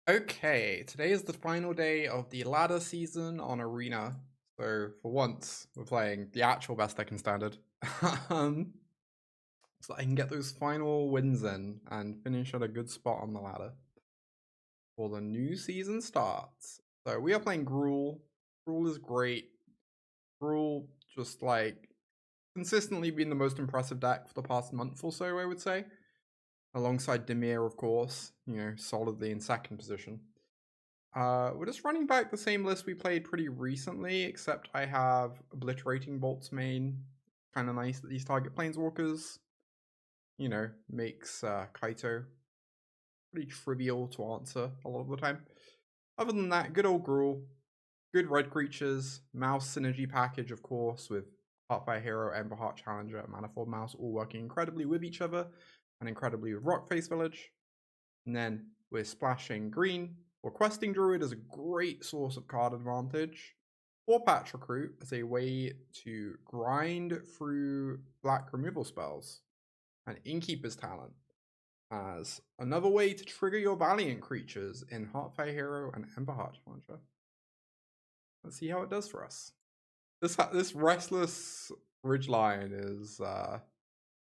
Okay, today is the final day of the ladder season on Arena. So for once, we're playing the actual best I can standard. um, so I can get those final wins in and finish at a good spot on the ladder before the new season starts. So we are playing Gruul. Gruul is great. Gruul just like consistently been the most impressive deck for the past month or so, I would say. Alongside Dimir, of course, solidly in second position. We're just running back the same list we played pretty recently, except I have Obliterating Bolt's main. Kind of nice that these target planeswalkers, makes Kaito pretty trivial to answer a lot of the time. Other than that, good old Gruul, good red creatures, mouse synergy package, of course, with Heartfire Hero, Emberheart Challenger, Manifold Mouse all working incredibly with each other and incredibly with Rockface Village. And then we're splashing green. Questing Druid is a great source of card advantage. Pawpatch Recruit as a way to grind through black removal spells. And Innkeeper's Talent as another way to trigger your Valiant creatures in Heartfire Hero and Emberheart Challenger. Let's see how it does for us. This Restless Ridgeline is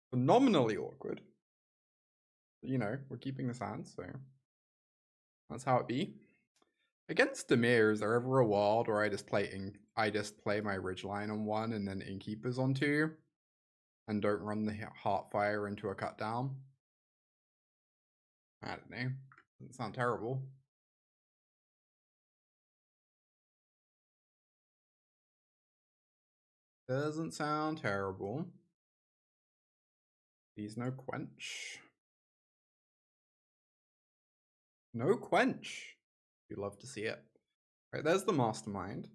phenomenally awkward. We're keeping this hand, so that's how it be. Against Dimir, is there ever a world where I just play my Ridgeline on one and then Innkeepers on two, and don't run the Heartfire into a cut down? I don't know. Doesn't sound terrible. Doesn't sound terrible. Please no quench. No quench. You'd love to see it. Right, there's the Mastermind.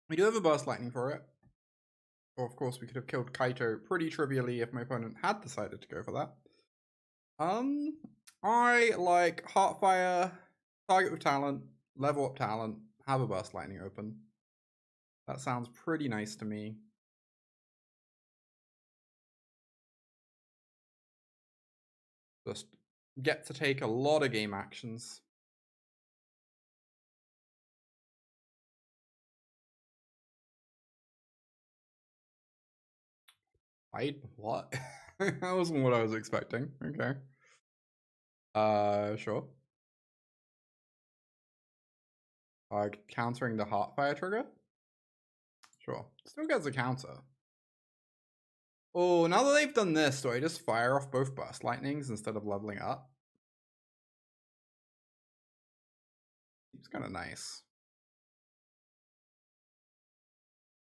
We do have a Burst Lightning for it. Or of course we could have killed Kaito pretty trivially if my opponent had decided to go for that. I like Heartfire, target with talent, level up talent, have a Burst Lightning open. That sounds pretty nice to me. Just get to take a lot of game actions. What? That wasn't what I was expecting. Okay. Sure. Countering the Heartfire trigger? Sure. Still gets a counter. Oh, now that they've done this, do I just fire off both Burst Lightnings instead of leveling up? Seems kind of nice.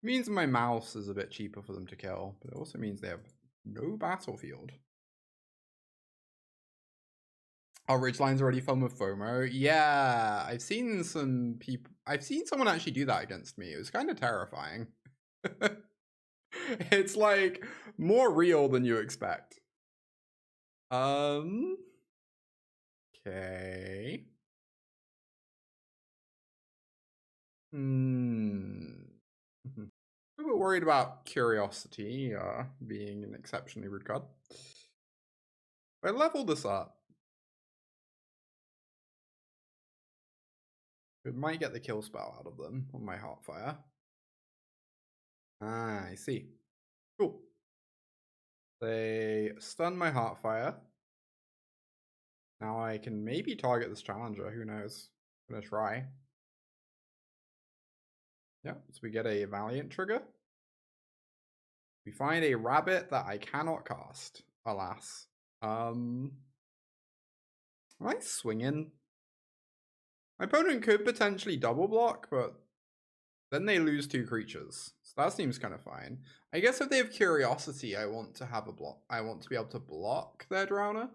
Means my mouse is a bit cheaper for them to kill, but it also means they have no battlefield. Oh, Ridgeline's already fun with FOMO. Yeah, I've seen some people. I've seen someone actually do that against me. It was kind of terrifying. It's like more real than you expect. Okay. A bit worried about Curiosity being an exceptionally rude card. If I level this up, it might get the kill spell out of them on my Heartfire. Ah, I see. Cool. They stun my Heartfire. Now I can maybe target this Challenger, who knows? I'm gonna try. Yeah, so we get a Valiant trigger. We find a rabbit that I cannot cast, alas. Am I swinging? My opponent could potentially double block, but then they lose two creatures. So that seems kind of fine. I guess if they have Curiosity, I want to have a block. I want to be able to block their Drowner.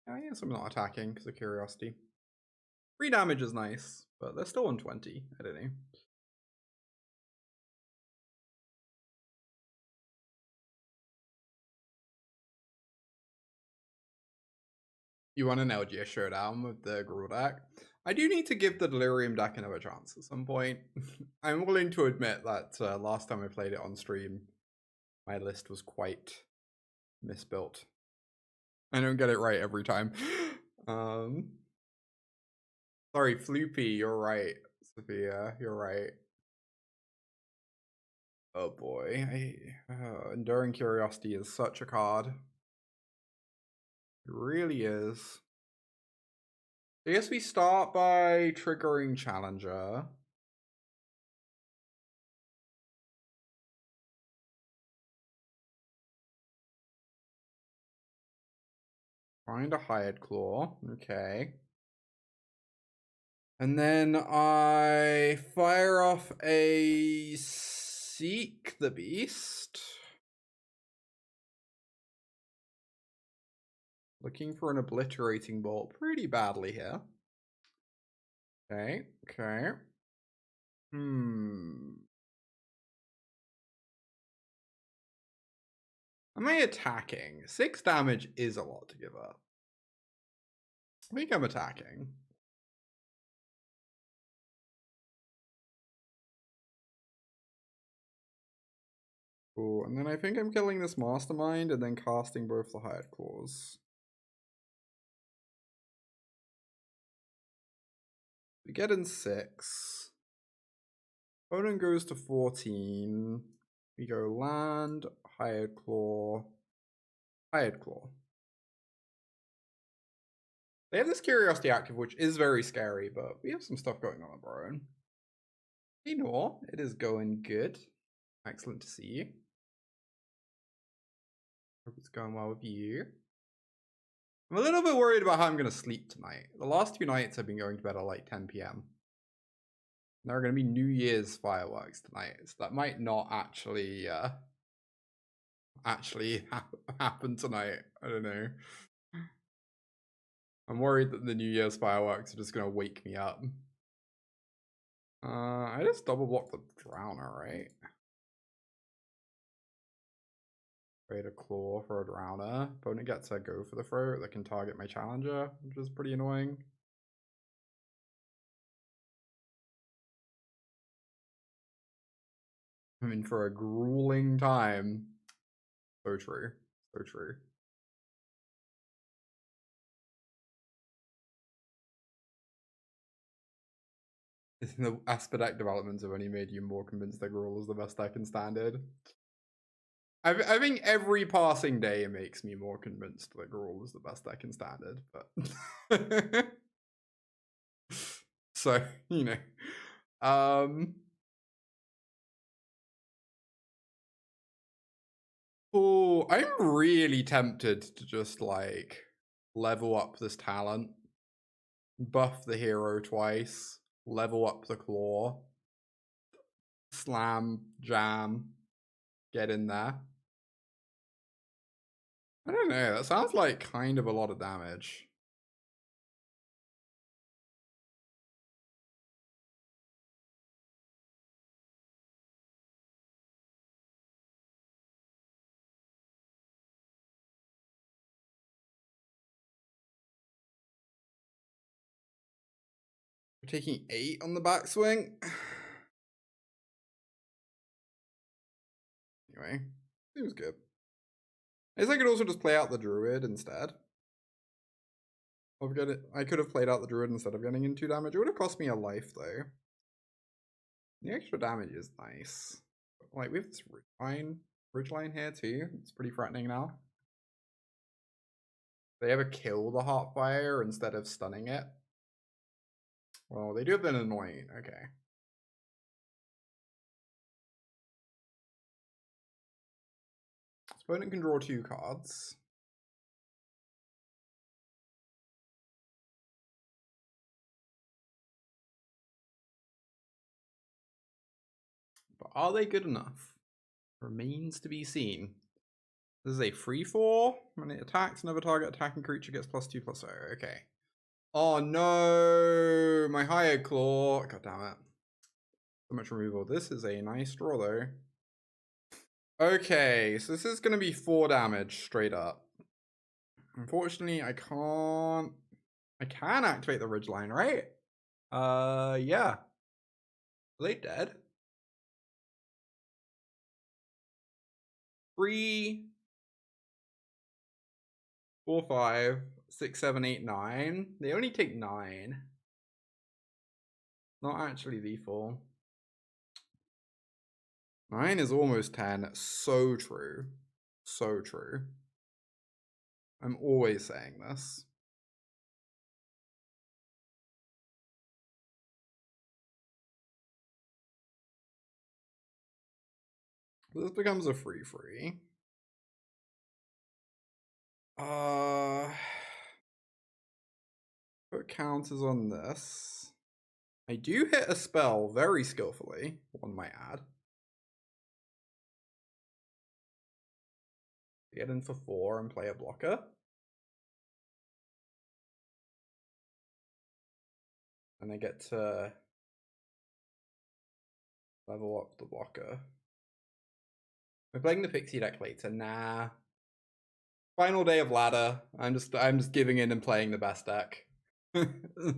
I guess I'm not attacking because of Curiosity. 3 damage is nice, but they're still on 20. I don't know. You want an LGS showdown with the Gruul deck? I do need to give the Delirium deck another chance at some point. I'm willing to admit that last time I played it on stream, my list was quite misbuilt. I don't get it right every time. Sorry, Floopy, you're right. Sophia, you're right. Oh boy, Enduring Curiosity is such a card. It really is. I guess we start by triggering Challenger. Find a Hired Claw, okay. And then I fire off a Seek the Beast. Looking for an Obliterating Bolt pretty badly here. Okay, okay. Am I attacking? 6 damage is a lot to give up. I think I'm attacking. Cool, and then I think I'm killing this Mastermind and then casting both the Hired Claws. We get in 6. Opponent goes to 14. We go land, Hired Claw, Hired Claw. They have this Curiosity active, which is very scary, but we have some stuff going on our own. Hey, Nor, it is going good. Excellent to see you. Hope it's going well with you. I'm a little bit worried about how I'm going to sleep tonight. The last 2 nights I've been going to bed at like 10 p.m. There are going to be New Year's fireworks tonight, so that might not actually happen tonight. I don't know. I'm worried that the New Year's fireworks are just going to wake me up. I just double block the Drowner, right? Trade a Claw for a Drowner. Opponent gets a go for the throat that can target my Challenger, which is pretty annoying. I'm in for a grueling time. So true. So true. The Asphodec developments have only made you more convinced that Gruul is the best deck in Standard. I think every passing day it makes me more convinced that Gruul is the best deck in Standard, but so, you know. Oh, I'm really tempted to just like level up this talent, buff the hero twice, level up the claw, slam, jam, get in there. I don't know, that sounds like kind of a lot of damage. We're taking 8 on the backswing. Anyway, seems good. I guess I could also just play out the Druid instead. I could have played out the Druid instead of getting in 2 damage. It would have cost me a life though. The extra damage is nice. Like, we have this Ridgeline here too. It's pretty threatening now. They ever kill the Heartfire instead of stunning it? Well, they do have been annoying. Okay. Opponent can draw 2 cards. But are they good enough? Remains to be seen. This is a 3/4. When it attacks, another target attacking creature gets +2/+0. Okay. Oh no! My Hired Claw. God damn it. So much removal. This is a nice draw though. Okay, so this is going to be 4 damage straight up. Unfortunately, I can't. I can activate the Ridgeline, right? Yeah. Are they dead? 3, 4, 5, 6, 7, 8, 9. They only take 9. Not actually lethal. 9 is almost 10. So true. So true. I'm always saying this. This becomes a free. Put counters on this. I do hit a spell very skillfully, one might add. Get in for 4 and play a blocker. And I get to level up the blocker. We're playing the Pixie deck later. Nah. Final day of ladder. I'm just giving in and playing the best deck.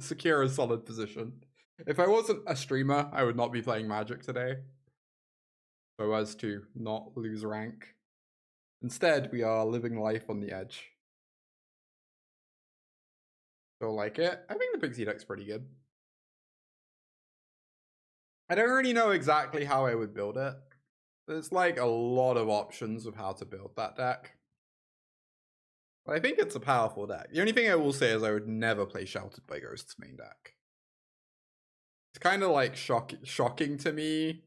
Secure a solid position. If I wasn't a streamer, I would not be playing Magic today, so as to not lose rank. Instead, we are living life on the edge. Don't like it. I think the Pixie deck's pretty good. I don't really know exactly how I would build it. There's like a lot of options of how to build that deck. But I think it's a powerful deck. The only thing I will say is I would never play Sheltered by Ghosts main deck. It's kind of like shocking to me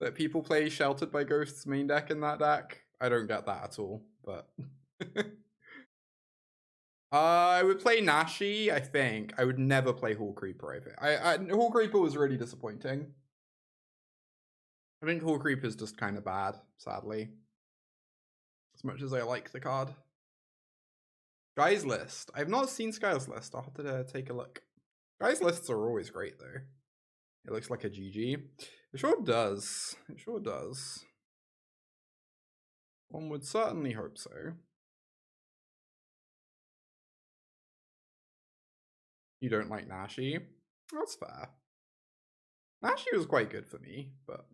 that people play Sheltered by Ghosts main deck in that deck. I don't get that at all, but... I would play Nashi, I think. I would never play Hall Creeper, I think. Hall Creeper was really disappointing. I think Hall Creeper is just kind of bad, sadly. As much as I like the card. Guy's List. I've not seen Sky's List. I'll have to take a look. Guy's Lists are always great, though. It looks like a GG. It sure does. It sure does. One would certainly hope so. You don't like Nashi? That's fair. Nashi was quite good for me, but...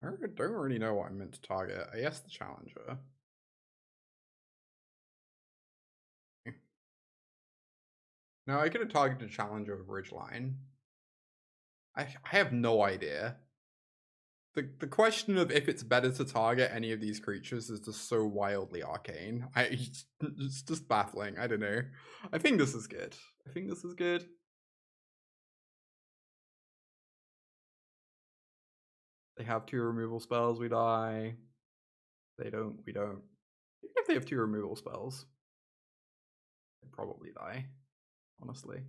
I don't really know what I'm meant to target. I guess the Challenger. No, I could have targeted Challenger with Ridgeline. I have no idea. The question of if it's better to target any of these creatures is just so wildly arcane. It's just baffling. I don't know. I think this is good. I think this is good. They have 2 removal spells, we die. They don't, we don't. Even if they have 2 removal spells, they probably die, honestly.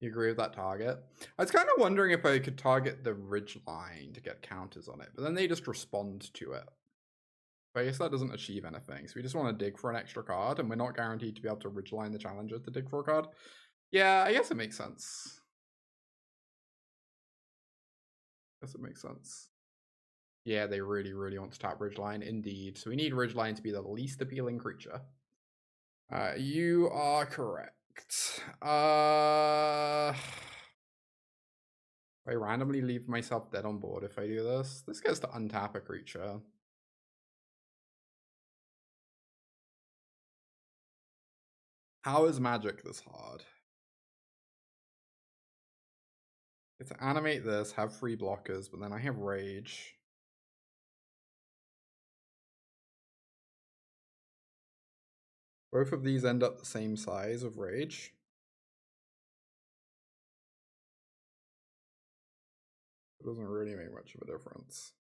You agree with that target? I was kind of wondering if I could target the Ridgeline to get counters on it, but then they just respond to it. But I guess that doesn't achieve anything, so we just want to dig for an extra card, and we're not guaranteed to be able to Ridgeline the Challenger to dig for a card. Yeah, I guess it makes sense. Yeah, they really, really want to tap Ridgeline, indeed. So we need Ridgeline to be the least appealing creature. You are correct. I randomly leave myself dead on board if I do this. This gets to untap a creature. How is Magic this hard? Get to animate this, have 3 blockers, but then I have Rage. Both of these end up the same size of Rage. It doesn't really make much of a difference.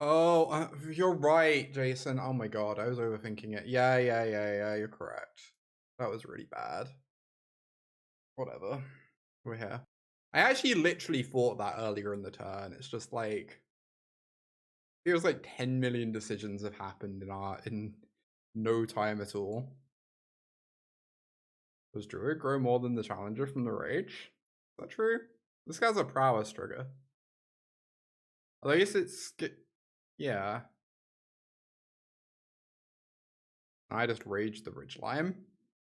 Oh, you're right, Jason. Oh my god, I was overthinking it. Yeah, you're correct. That was really bad. Whatever. We're here. I actually literally thought that earlier in the turn. It's just like... feels like 10 million decisions have happened in no time at all. Does Druid grow more than the Challenger from the Rage? Is that true? This guy's a prowess trigger. At least it's... yeah. I just rage the Ridgeline.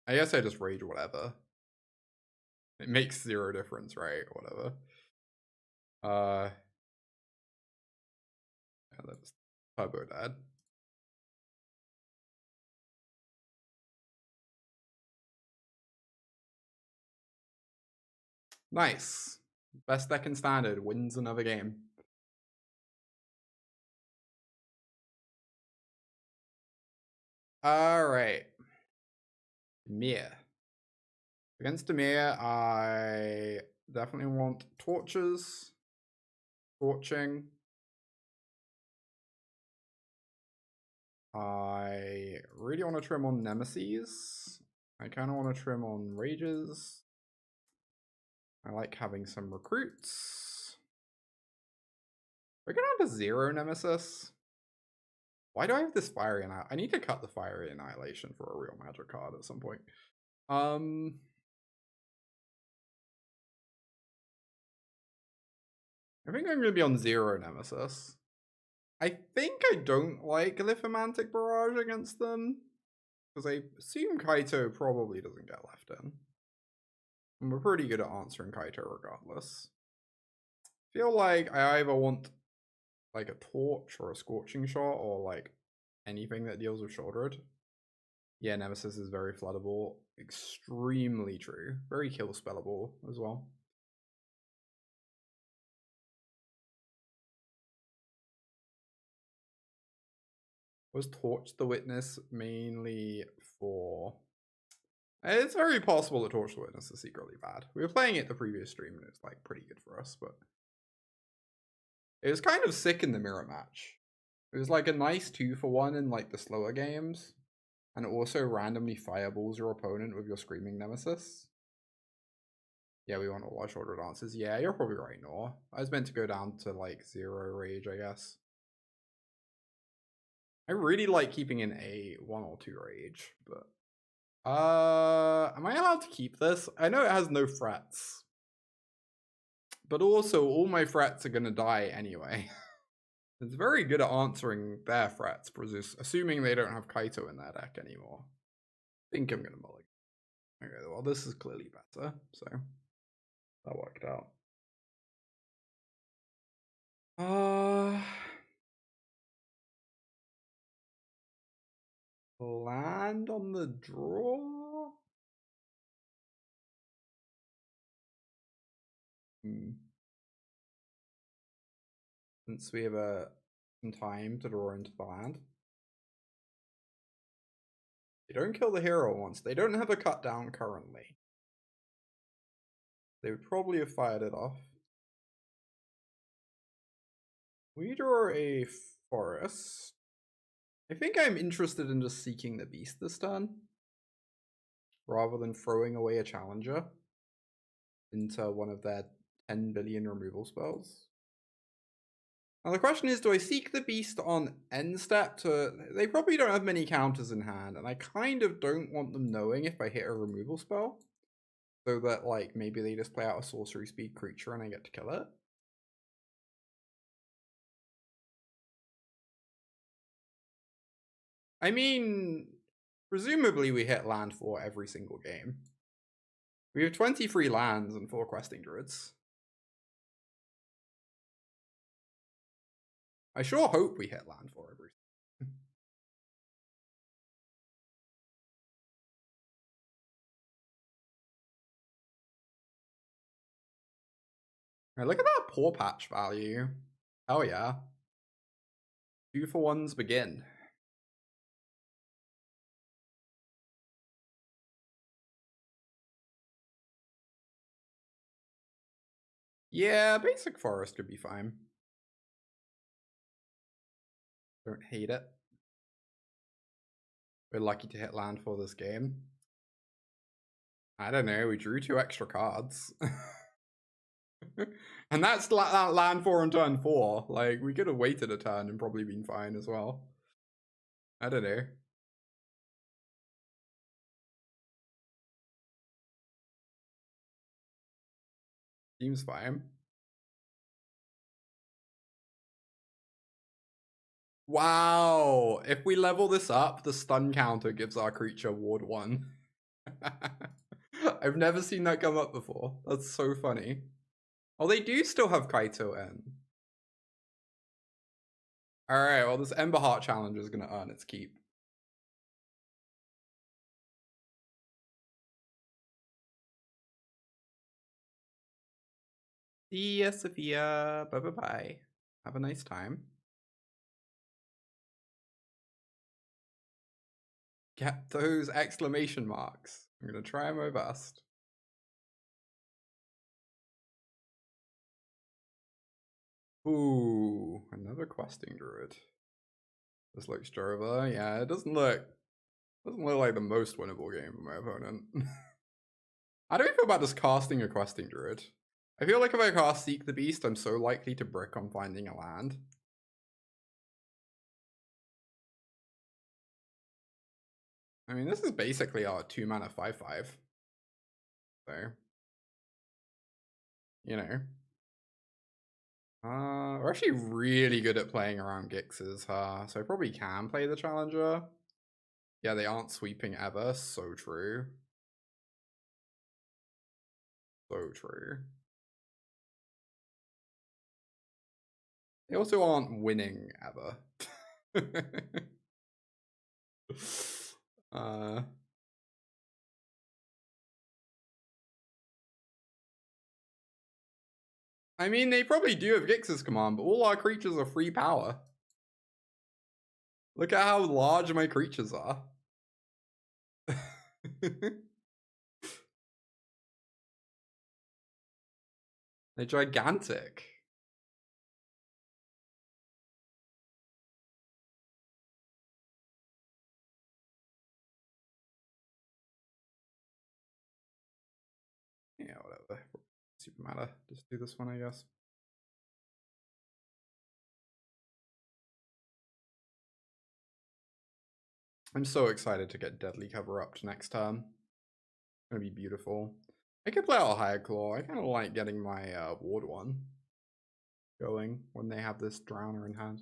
I guess I just rage whatever. It makes 0 difference, right? Whatever. Yeah, that's Turbo Dad. Nice. Best deck in Standard wins another game. Alright. Mir. Against Demir, I definitely want Torches. Scorching. I really want to trim on Nemesis. I kind of want to trim on Rages. I like having some recruits. We're going down to 0 Nemesis. Why do I have this Fiery Annihilation? I need to cut the Fiery Annihilation for a real magic card at some point. I think I'm going to be on 0 Nemesis. I think I don't like Lithomantic Barrage against them, because I assume Kaito probably doesn't get left in. And we're pretty good at answering Kaito regardless. I feel like I either want like a Torch or a Scorching Shot or like anything that deals with Shouldered. Yeah, Nemesis is very floodable. Extremely true. Very kill spellable as well. Was Torch the Witness mainly for... It's very possible that Torch the Witness is secretly bad. We were playing it the previous stream and it's like pretty good for us, but... It was kind of sick in the mirror match. It was like a nice 2-for-1 in like the slower games. And it also randomly fireballs your opponent with your Screaming Nemesis. Yeah, we want all our shoulder dances. Yeah, you're probably right, Noah. I was meant to go down to like 0 rage, I guess. I really like keeping in a 1 or 2 rage, but... am I allowed to keep this? I know it has no threats. But also, all my threats are gonna die anyway. It's very good at answering their threats, assuming they don't have Kaito in their deck anymore. I think I'm gonna mulligan. Okay, well, this is clearly better, so that worked out. Land on the draw? Since we have some time to draw into the land. They don't kill the hero once. They don't have a cut down currently. They would probably have fired it off. We draw a forest. I think I'm interested in just seeking the beast this turn, rather than throwing away a challenger into one of their 10 billion removal spells. Now the question is, do I seek the beast on end step to... They probably don't have many counters in hand, and I kind of don't want them knowing if I hit a removal spell. So that, like, maybe they just play out a sorcery speed creature and I get to kill it. I mean, presumably we hit land 4 every single game. We have 23 lands and 4 Questing Druids. I sure hope we hit land 4 every. Right, look at that Pawpatch value. Oh yeah. 2-for-1s begin. Yeah, basic forest could be fine. Don't hate it. We're lucky to hit land 4 this game. I don't know, we drew 2 extra cards. And that's land 4 on turn 4. Like, we could have waited a turn and probably been fine as well. I don't know. Seems fine. Wow! If we level this up, the stun counter gives our creature ward 1. I've never seen that come up before. That's so funny. Oh, they do still have Kaito N. Alright, well, this Emberheart Challenger is going to earn its keep. See ya, Sophia. Bye-bye-bye. Have a nice time. Get those exclamation marks. I'm going to try my best. Ooh, another Questing Druid. This looks Jova. Yeah, it doesn't look like the most winnable game for my opponent. How do we feel about just casting a Questing Druid? I feel like if I cast Seek the Beast, I'm so likely to brick on finding a land. I mean, this is basically our 2-mana 5/5. So, you know. We're actually really good at playing around Gixes, so I probably can play the Challenger. Yeah, they aren't sweeping ever. So true. So true. They also aren't winning ever. I mean, they probably do have Gix's command, but all our creatures are free power. Look at how large my creatures are. They're gigantic. Yeah, whatever. Super matter. Just do this one, I guess. I'm so excited to get Deadly Cover up to next turn. It's gonna be beautiful. I could play out Higher Claw. I kind of like getting my Ward 1 going when they have this Drowner in hand.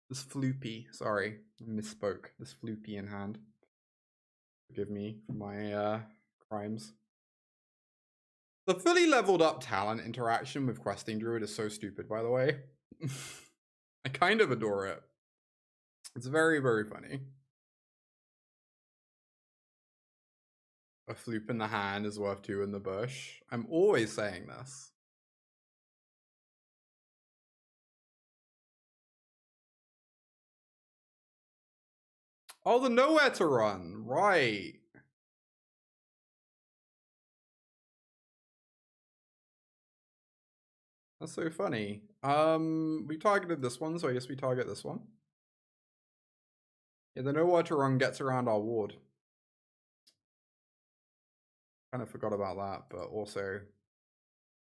This Floopy, sorry, I misspoke. This Floopy in hand. Forgive me for my crimes. The fully leveled up talent interaction with Questing Druid is so stupid, by the way. I kind of adore it. It's very, very funny. A floop in the hand is worth 2 in the bush. I'm always saying this. Oh, the nowhere to run, right. That's so funny. We targeted this one, so I guess we target this one. Yeah, the nowhere to run gets around our ward. Kind of forgot about that, but also,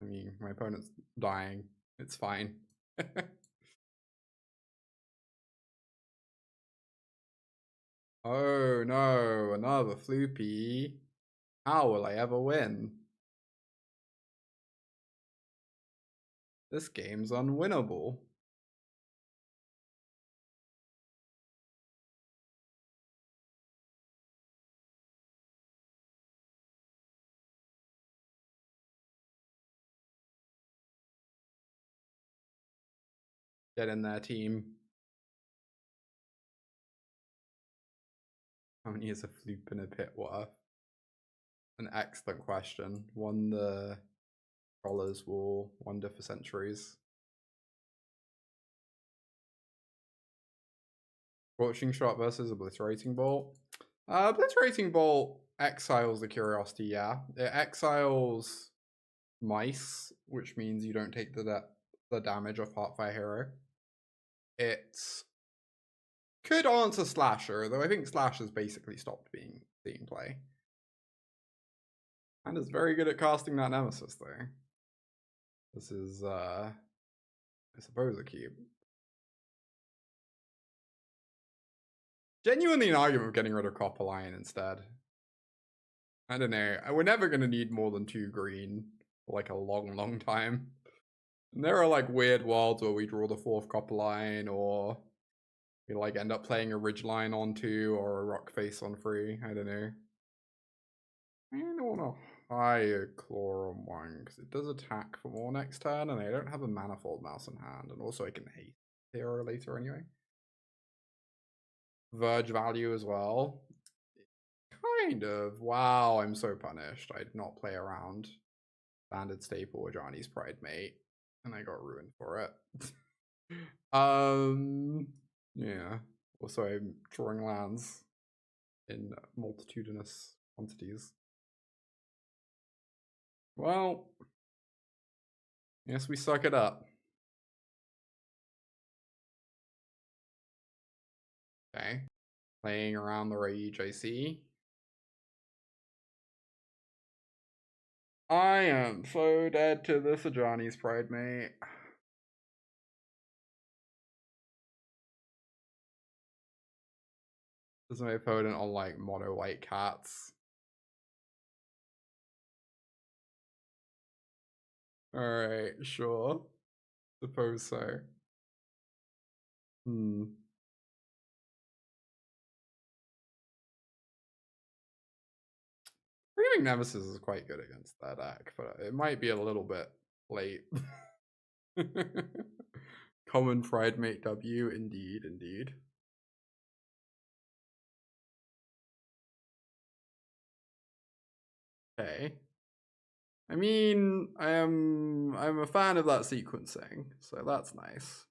I mean, my opponent's dying. It's fine. Oh no, another floopy. How will I ever win? This game's unwinnable. Get in there, team. How many is a floop in a pit worth? An excellent question. One the Scholars will wonder for centuries. Scorching Shot versus Obliterating Bolt. Obliterating Bolt exiles the Curiosity, yeah. It exiles Mice, which means you don't take the damage of Heartfire Hero. It could answer Slasher, though I think Slasher's basically stopped seeing play. And is very good at casting that Nemesis, though. This is, I suppose, a cube. Genuinely an argument of getting rid of Copperline instead. I don't know. We're never going to need more than 2 green for like a long time. And there are like weird worlds where we draw the 4th Copperline, or we like end up playing a Ridgeline on 2 or a Rockface on 3. I don't know. I don't want to higher Claw on 1 because it does attack for more next turn, and I don't have a Manifold Mouse in hand, and also I can haste hero later anyway. Verge value as well. Kind of. Wow, I'm so punished. I did not play around Standard Staple or Johnny's Pride Mate, and I got ruined for it. Yeah. Also, I'm drawing lands in multitudinous quantities. Well, yes, we suck it up. Okay. Playing around the rage, I see. I am so dead to this Ajani's Pride Mate. This is my opponent on like mono white cats. Alright, sure. Suppose so. Screaming Nemesis is quite good against that deck, but it might be a little bit late. Common Pride Mate W, indeed, indeed. Okay. I mean, I'm a fan of that sequencing, so that's nice.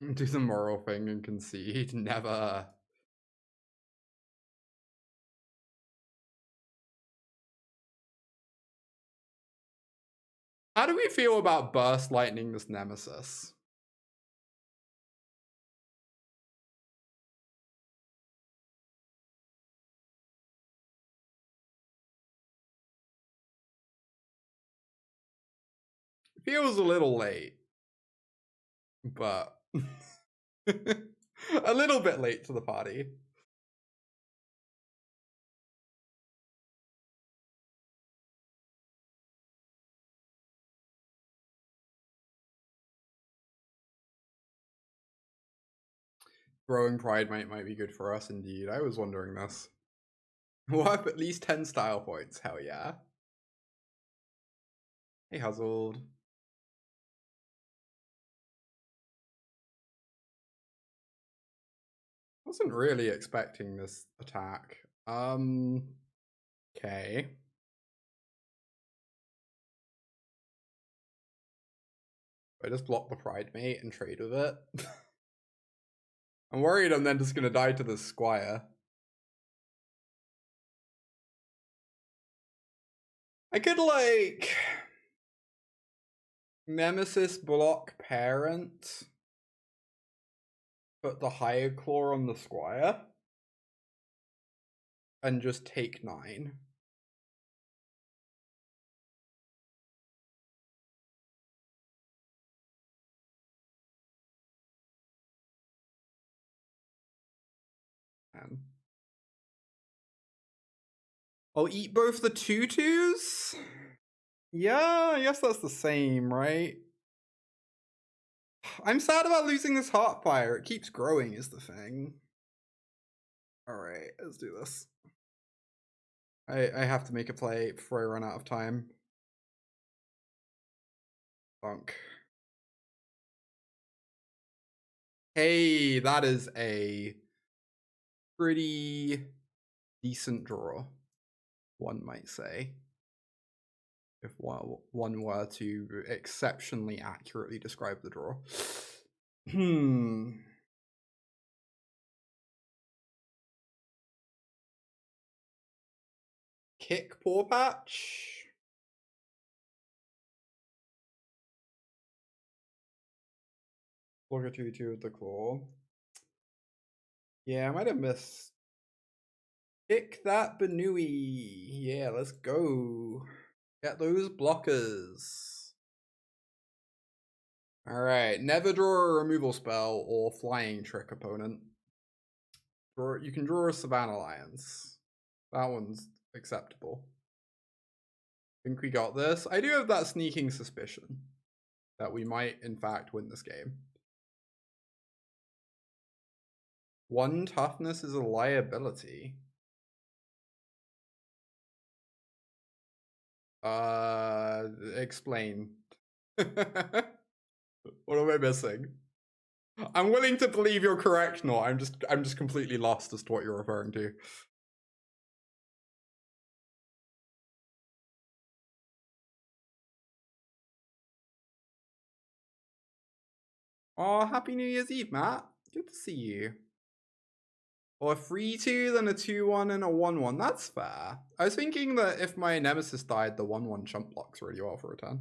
Do the moral thing and concede. Never. How do we feel about Burst Lightning this Nemesis? Feels a little late, but a little bit late to the party. Growing Pride might be good for us indeed. I was wondering this. We'll have at least 10 style points. Hell yeah. Hey, Huzzled. Wasn't really expecting this attack. Okay. I just block the Pride Mate and trade with it. I'm worried I'm then just gonna die to this Squire. I could like Nemesis block Parent, put the Higher Claw on the Squire, and just take 9. I'll eat both the 2/2s? Yeah, I guess that's the same, right? I'm sad about losing this Heartfire. It keeps growing is the thing. Alright, let's do this. I have to make a play before I run out of time. Bunk. Hey, that is a pretty decent draw, one might say, if one were to exceptionally accurately describe the draw. Kick Pawpatch. Look at 2/2 with the claw. Yeah, I might have missed. Kick that Benui. Yeah, let's go. Get those blockers. Alright, never draw a removal spell or flying trick opponent. You can draw a Savannah Alliance. That one's acceptable. I think we got this. I do have that sneaking suspicion that we might, in fact, win this game. 1 toughness is a liability. Explain. What am I missing? I'm willing to believe you're correct, no. I'm just completely lost as to what you're referring to. Oh, happy New Year's Eve, Matt. Good to see you. Or a 3-2, then a 2-1 and a 1-1. That's fair. I was thinking that if my Nemesis died, the 1-1 chump blocks really well for a turn.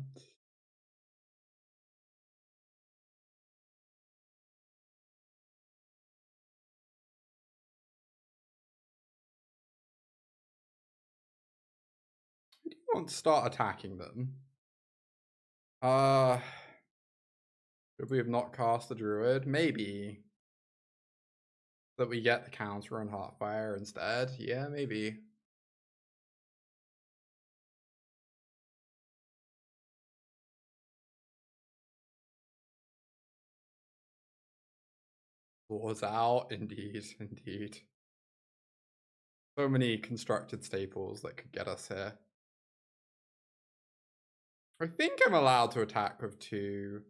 I do want to start attacking them. Should we have not cast the Druid? Maybe. That we get the counter on Heartfire instead? Yeah, maybe. Claws out, indeed, indeed. So many constructed staples that could get us here. I think I'm allowed to attack with 2.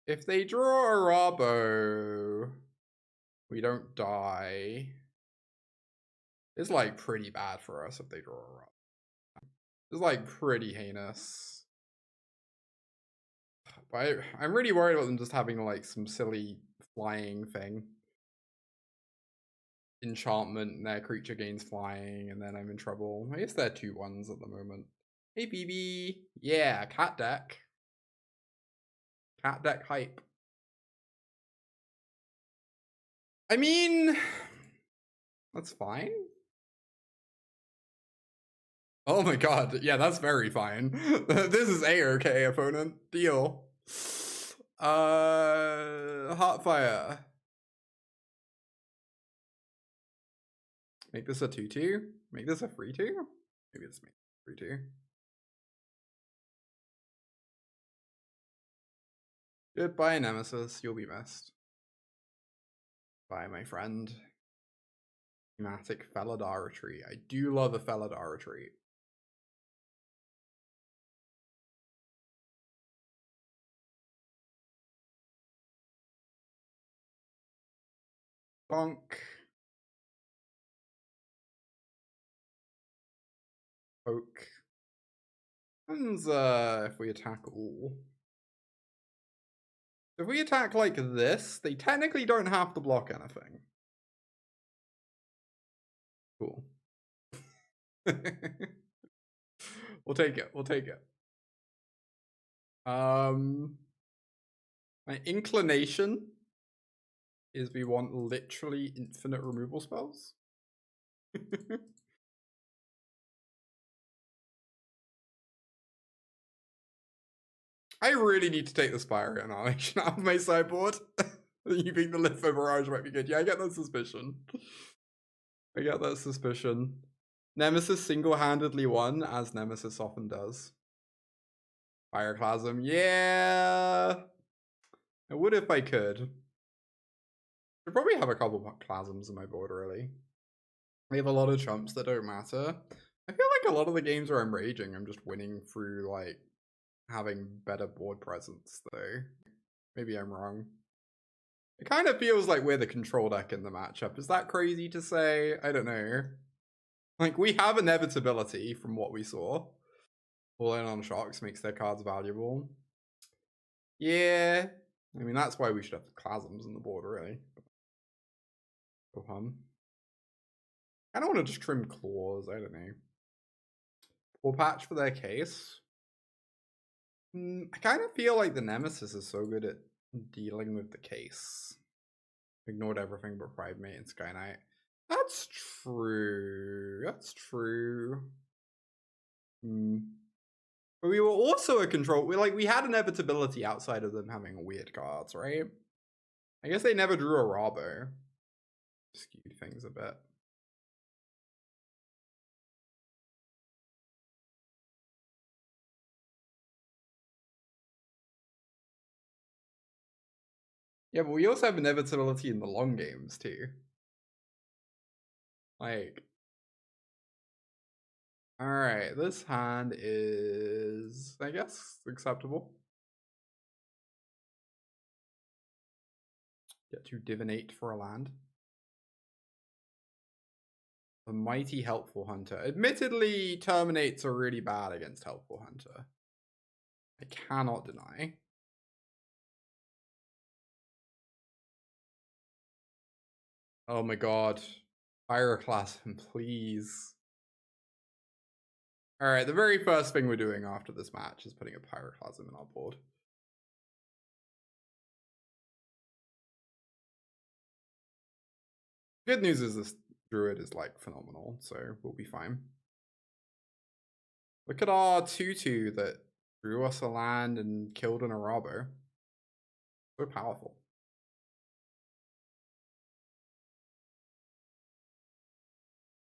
If they draw a Rabo, we don't die. It's like pretty bad for us if they draw a Rabo. It's like pretty heinous. But I'm really worried about them just having like some silly flying thing. Enchantment, their creature gains flying, and then I'm in trouble. I guess they're 2-1s at the moment. Hey, BB. Yeah, cat deck. Cat deck hype. I mean, that's fine. Oh my god, yeah, that's very fine. This is A-okay, opponent. Deal. Heartfire. Make this a 2-2? Make this a 3-2? Maybe let's make it 3-2. Goodbye, Nemesis. You'll be missed. Bye, my friend. Thematic Felidar Retreat. I do love a Felidar Retreat. Bonk. Poke. Depends if we attack all. If we attack like this, they technically don't have to block anything. Cool. We'll take it. We'll take it. My inclination is we want literally infinite removal spells. I really need to take the Fiery Annihilation out of my sideboard. You think the Lithomantic Barrage might be good? Yeah, I get that suspicion. I get that suspicion. Nemesis single-handedly won, as Nemesis often does. Fireclasm, yeah! I would if I could. I'd probably have a couple of Clasms in my board, really. I have a lot of chumps that don't matter. I feel like a lot of the games where I'm raging, I'm just winning through, like, having better board presence, though. Maybe I'm wrong. It kind of feels like we're the control deck in the matchup. Is that crazy to say? I don't know. Like, we have inevitability from what we saw. All in on shocks makes their cards valuable. Yeah. I mean, that's why we should have the Clasms on the board, really. Go hum. I don't want to just trim claws, I don't know. Pawpatch for their case. I kind of feel like the Nemesis is so good at dealing with the case. Ignored everything but Pride Mate and Sky Knight. That's true. That's true. But we were also a control. We had inevitability outside of them having weird cards, right? I guess they never drew a Rabo. skewed things a bit. Yeah, but we also have inevitability in the long games too. Like, alright, this hand is, I guess, acceptable. Get to divinate for a land. The Mighty Helpful Hunter. Admittedly, Terminates are really bad against Helpful Hunter. I cannot deny. Oh my god. Pyroclasm, please. Alright, the very first thing we're doing after this match is putting a Pyroclasm in our board. Good news is this Druid is like phenomenal, so we'll be fine. Look at our 2/2 that drew us a land and killed an Arabo. So powerful.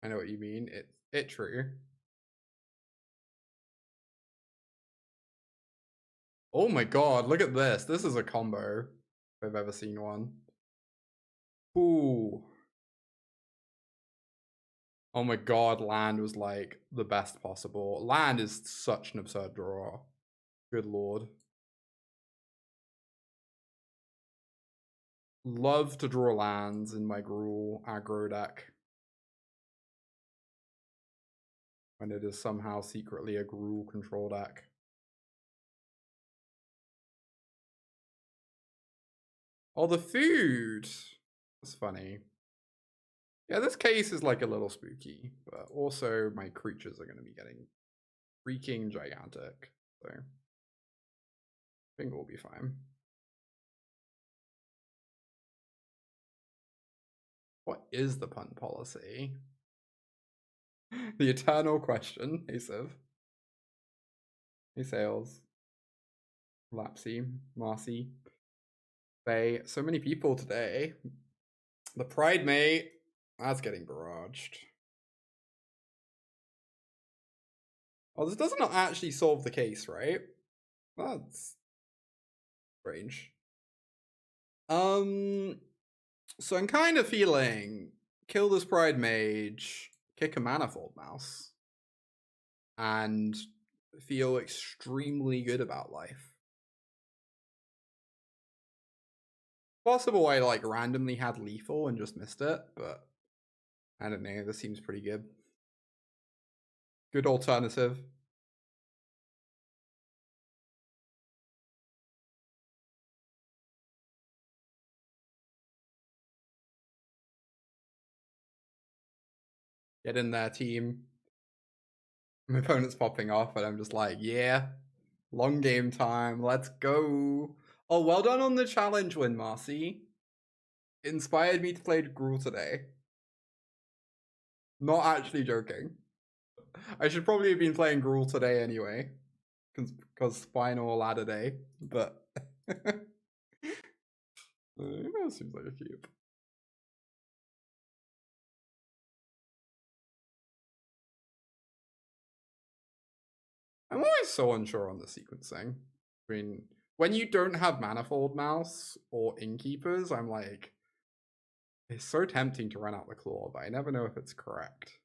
I know what you mean. It true. Oh my god, look at this. This is a combo if I've ever seen one. Ooh. Oh my god, land was like the best possible. Land is such an absurd draw. Good lord. Love to draw lands in my Gruul aggro deck. When it is somehow secretly a Gruul control deck. Oh, the food! That's funny. Yeah, this case is like a little spooky, but also my creatures are going to be getting freaking gigantic. So I think we'll be fine. What is the punt policy? The eternal question. Hey, Civ. Hey, Sales. Lapsy. Marcy. Faye. So many people today. The Pride Mate. That's getting barraged. Oh, this does not actually solve the case, right? That's strange. So I'm kind of feeling kill this Pride Mage, kick a Manifold Mouse, and feel extremely good about life. Possible I like randomly had lethal and just missed it, but I don't know, this seems pretty good. Good alternative. Get in there, team. My opponent's popping off, and I'm just like, yeah, long game time, let's go. Oh, well done on the challenge win, Marcy. Inspired me to play Gruul today. Not actually joking. I should probably have been playing Gruul today anyway, because final ladder day, but that seems like a cube. I'm always so unsure on the sequencing. I mean, when you don't have Manifold Mouse or Innkeepers, I'm like, it's so tempting to run out the claw, but I never know if it's correct.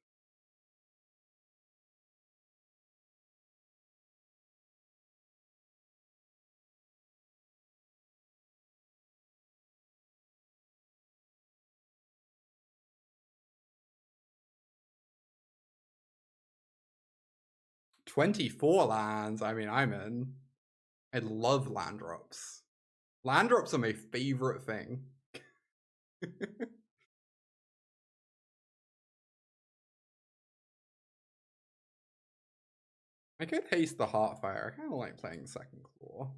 "24 lands." I mean, I'm in. I love land drops. Land drops are my favorite thing. I could haste the Heartfire. I kind of like playing second claw.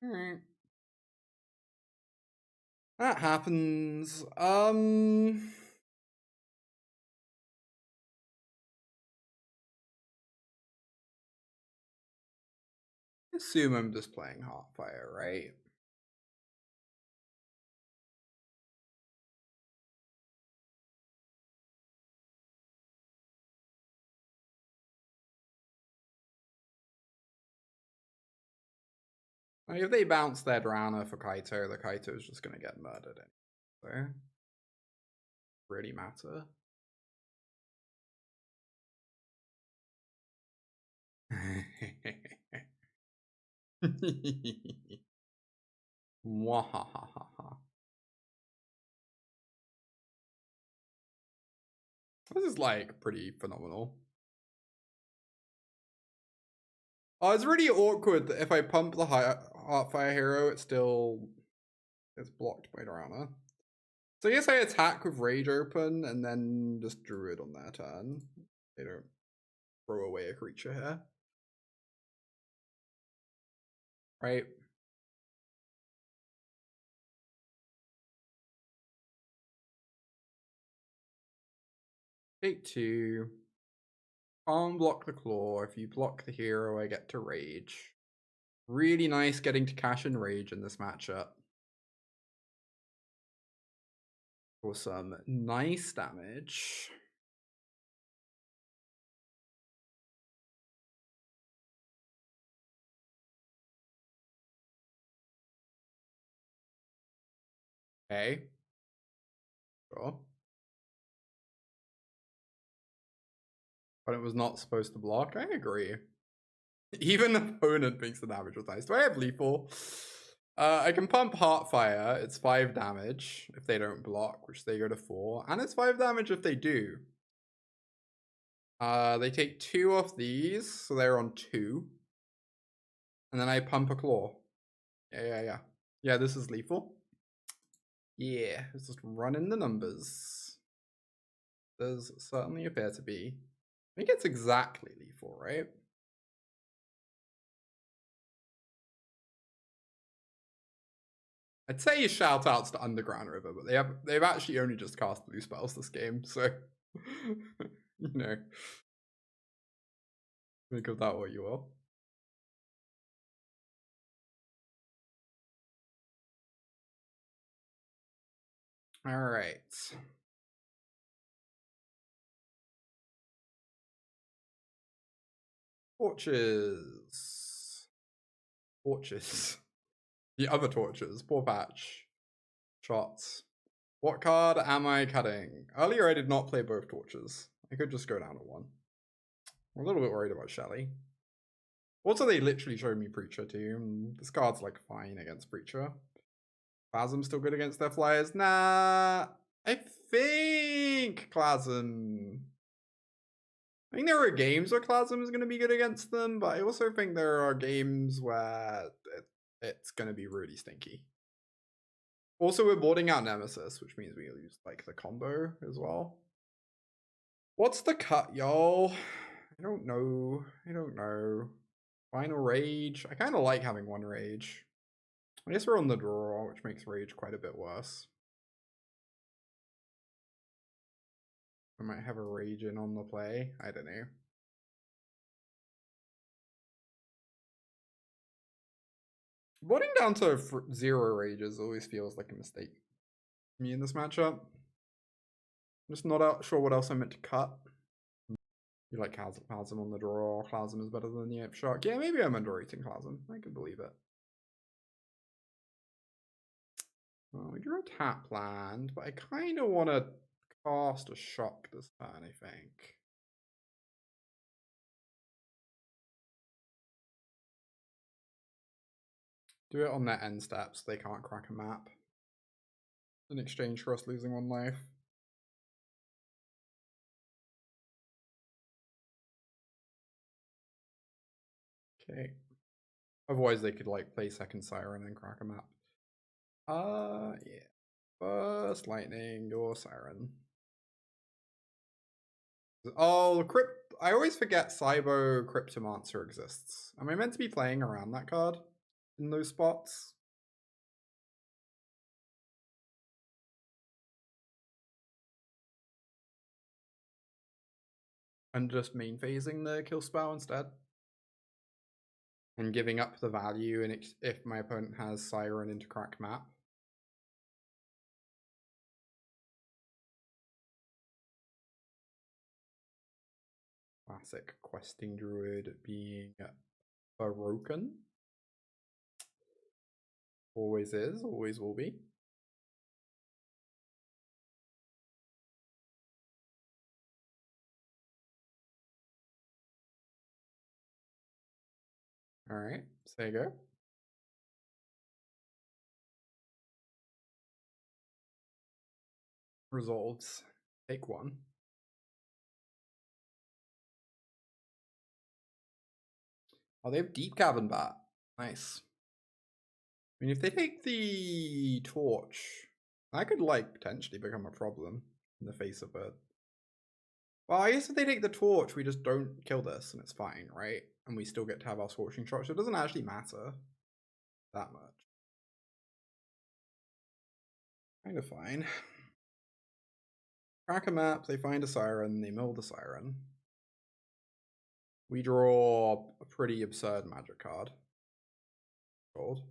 Alright. That happens. Assume I'm just playing Heartfire, right? Like if they bounce their Drowner for Kaito, the Kaito is just going to get murdered anyway. So, really matter. Mwahahaha. This is like pretty phenomenal. Oh, it's really awkward that if I pump the Heartfire Hero, it's blocked by Drowner. So I guess I attack with Rage open and then just Druid on their turn. They don't throw away a creature here. Right? Take 2. Unblock the Claw. If you block the hero, I get to Rage. Really nice getting to cash and Rage in this matchup. For some nice damage. Okay. Sure. But it was not supposed to block. I agree. Even the opponent thinks the damage was nice. Do I have lethal? I can pump Heartfire. It's 5 damage if they don't block, which they go to 4. And it's 5 damage if they do. They take 2 off these, so they're on 2. And then I pump a Claw. Yeah. Yeah, this is lethal. Yeah, it's just running the numbers. Does certainly appear to be. I think it's exactly lethal, right? I'd say shout outs to Underground River, but they've actually only just cast blue spells this game, so you know. Think of that what you will. Alright. Torches. The other torches. Pawpatch. Shots. What card am I cutting? Earlier I did not play both torches. I could just go down to 1. I'm a little bit worried about Shelly. Also, they literally showed me Preacher too. This card's like fine against Preacher. Plasm's still good against their flyers. Nah, I think Plasm. I think there are games where Plasm is going to be good against them, but I also think there are games where it's going to be really stinky. Also, we're boarding out Nemesis, which means we lose like the combo as well. What's the cut, y'all? I don't know. Final Rage. I kind of like having 1 Rage. I guess we're on the draw, which makes Rage quite a bit worse. I might have a Rage in on the play. I don't know. Boarding down to 0 Rages always feels like a mistake to me in this matchup. I'm just not sure what else I meant to cut. You like Chasm on the draw. Chasm is better than the Ape Shark. Yeah, maybe I'm underrating Chasm. I can believe it. Well, we drew a tap land, but I kind of want to cast a shock this turn, I think. Do it on their end steps. They can't crack a map. In exchange for us losing 1 life. Okay. Otherwise, they could like play second Siren and crack a map. Yeah. First Lightning, your Siren. Oh, I always forget Cybo Cryptomancer exists. Am I meant to be playing around that card in those spots? And just main phasing the kill spell instead? and giving up the value and if my opponent has Siren into crack map. Classic Questing Druid being broken. Always is, always will be. Alright, so there you go. Results. Take one. Oh, they have Deep Cavern Bat. Nice. I mean, if they take the Torch, that could, like, potentially become a problem in the face of it. Well, I guess if they take the Torch, we just don't kill this, and it's fine, right? And we still get to have our Scorching Shot, so it doesn't actually matter that much. Kind of fine. Crack a map, they find a Siren, they mill the Siren. We draw a pretty absurd magic card. Gold.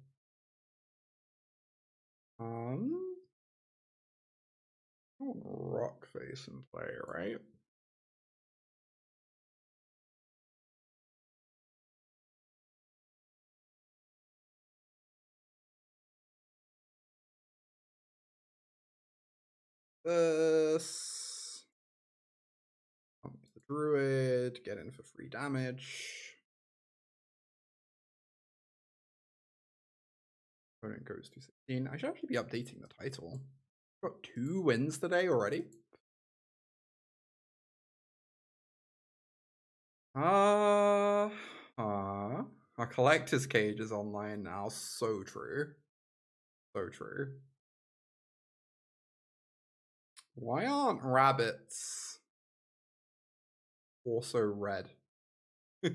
Rockface in play, right? This. Pump the Druid, get in for free damage. Opponent goes to 16. I should actually be updating the title. Got 2 wins today already. Our collector's cage is online now. So true. So true. Why aren't rabbits also red? Hi,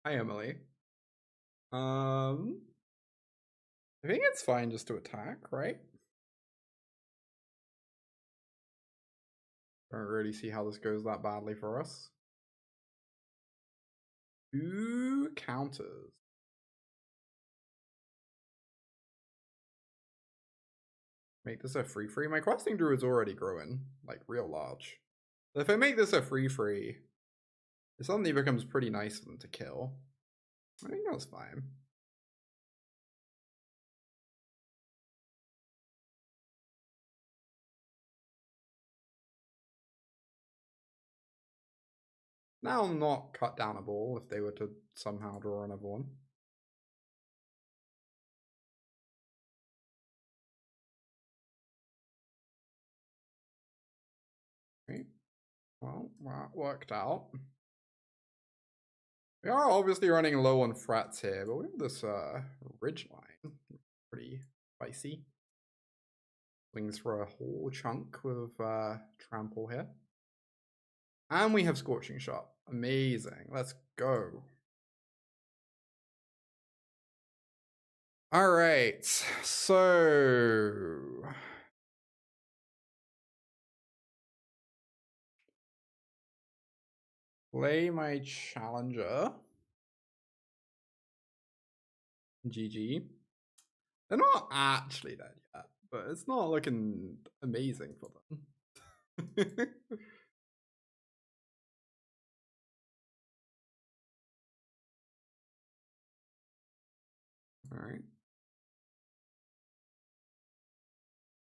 Emily. I think it's fine just to attack, right? Don't really see how this goes that badly for us. 2 counters. Make this a free. My Questing Druid's already growing, like, real large. But if I make this a free, it suddenly becomes pretty nice for them to kill. I think that's fine. Now not cut down a ball if they were to somehow draw another one. Right. Well, that worked out. We are obviously running low on frets here, but we have this Ridgeline. Pretty spicy. Swings for a whole chunk with Trample here. And we have Scorching Shot. Amazing. Let's go. All right. So play my Challenger. GG. They're not actually dead yet, but it's not looking amazing for them. All right.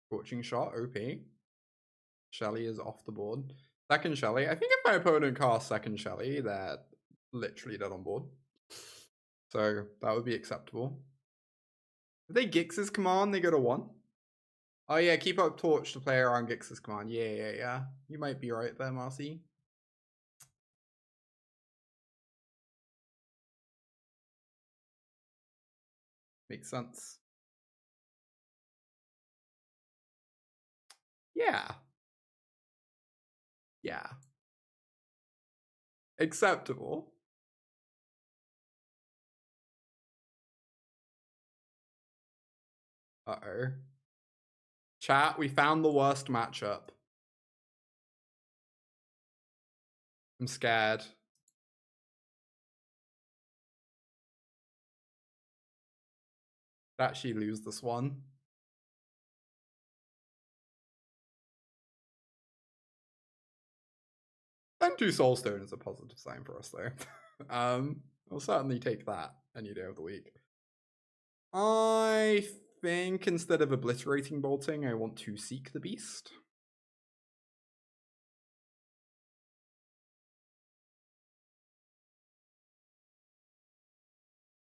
Scorching Shot, OP. Shelly is off the board. Second Shelly. I think if my opponent casts second Shelly, they're literally dead on board. So that would be acceptable. If they Gix's command, they go to 1. Oh yeah, keep up Torch to play around Gix's command. Yeah. You might be right there, Marcy. Makes sense. Yeah. Acceptable. Uh-oh. Chat, we found the worst matchup. I'm scared. Actually lose this one. And 2 Soulstone is a positive sign for us, though. We'll certainly take that any day of the week. I think instead of Obliterating Bolting, I want to Seek the Beast.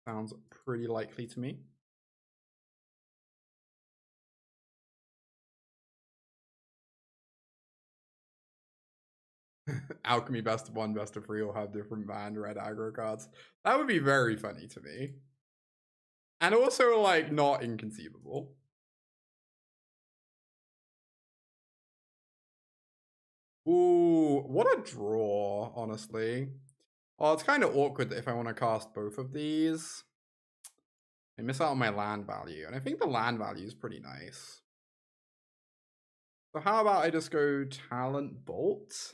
Sounds pretty likely to me. Alchemy best of 1, best of 3 will have different banned red aggro cards. That would be very funny to me. And also, like, not inconceivable. Ooh, what a draw, honestly. Oh, it's kind of awkward if I want to cast both of these. I miss out on my land value, and I think the land value is pretty nice. So how about I just go Talent Bolt? Is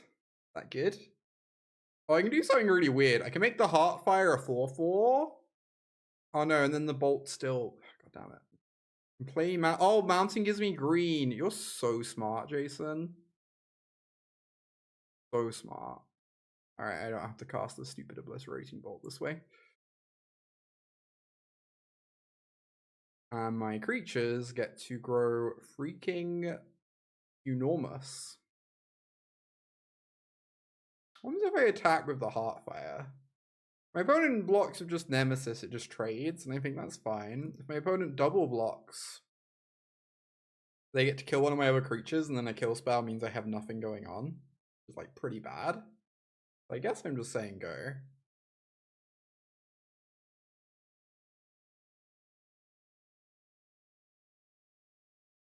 that good? Oh, I can do something really weird. I can make the Heartfire a 4/4. Oh no, and then the Bolt still... God damn it. Play oh, Mountain gives me green. You're so smart, Jason. So smart. Alright, I don't have to cast the stupid Obliterating Bolt this way. And my creatures get to grow freaking enormous. What happens if I attack with the Heartfire? My opponent blocks with just Nemesis, it just trades, and I think that's fine. If my opponent double blocks, they get to kill one of my other creatures, and then a kill spell means I have nothing going on. It's like pretty bad. I guess I'm just saying go.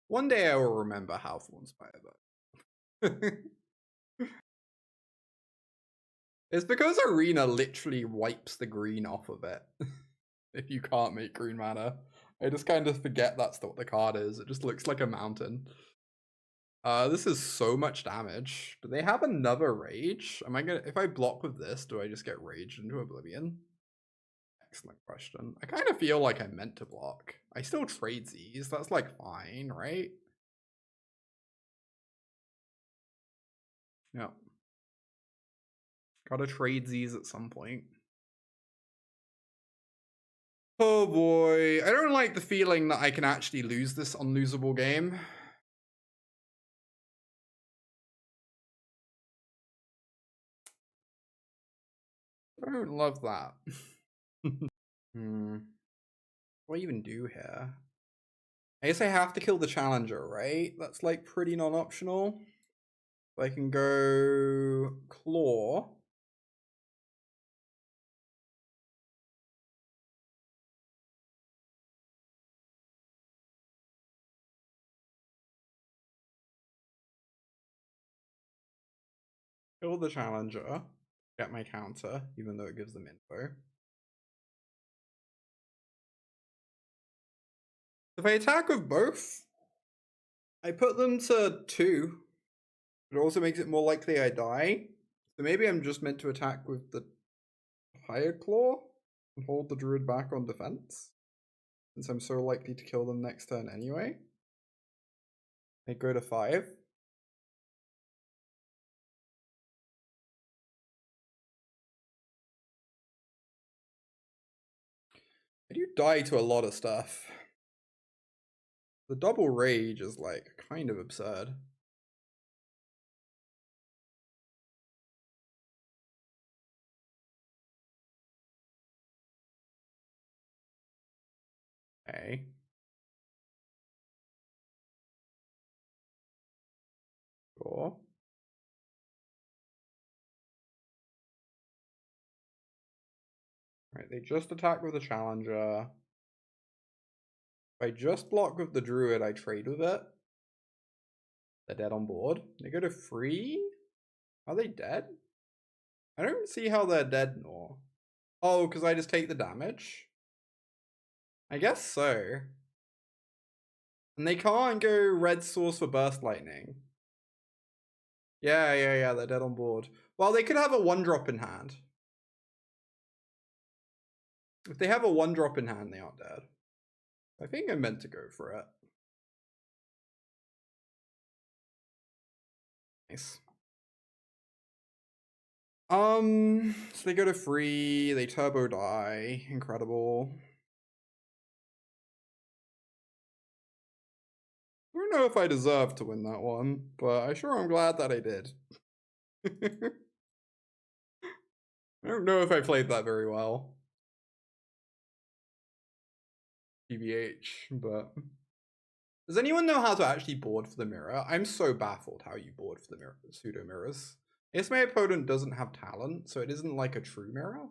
One day I will remember how Thornspire Verge. It's because Arena literally wipes the green off of it. If you can't make green mana. I just kind of forget that's what the card is. It just looks like a mountain. This is so much damage. Do they have another rage? Am I gonna, if I block with this, do I just get raged into oblivion? Excellent question. I kind of feel like I meant to block. I still trade these. That's like fine, right? Yeah. Gotta trade these at some point. Oh boy. I don't like the feeling that I can actually lose this unlosable game. I don't love that. What do I even do here? I guess I have to kill the challenger, right? That's like pretty non-optional. So I can go claw. Kill the challenger. Get my counter, even though it gives them info. If I attack with both, I put them to 2. It also makes it more likely I die. So maybe I'm just meant to attack with the higher claw and hold the druid back on defense, since I'm so likely to kill them next turn anyway. They go to 5. I do die to a lot of stuff. The double rage is like kind of absurd. Okay. Sure. Right, they just attack with the challenger. If I just block with the druid, I trade with it. They're dead on board. They go to 3? Are they dead? I don't see how they're dead nor. Oh, because I just take the damage? I guess so. And they can't go red source for burst lightning. Yeah, they're dead on board. Well, they could have a 1-drop in hand. If they have a 1-drop in hand, they aren't dead. I think I meant to go for it. Nice. So they go to 3, they turbo die. Incredible. I don't know if I deserve to win that one, but I sure am glad that I did. I don't know if I played that very well. TBH, but... Does anyone know how to actually board for the mirror? I'm so baffled how you board for the mirror, pseudo mirrors. I guess my opponent doesn't have talent, so it isn't like a true mirror.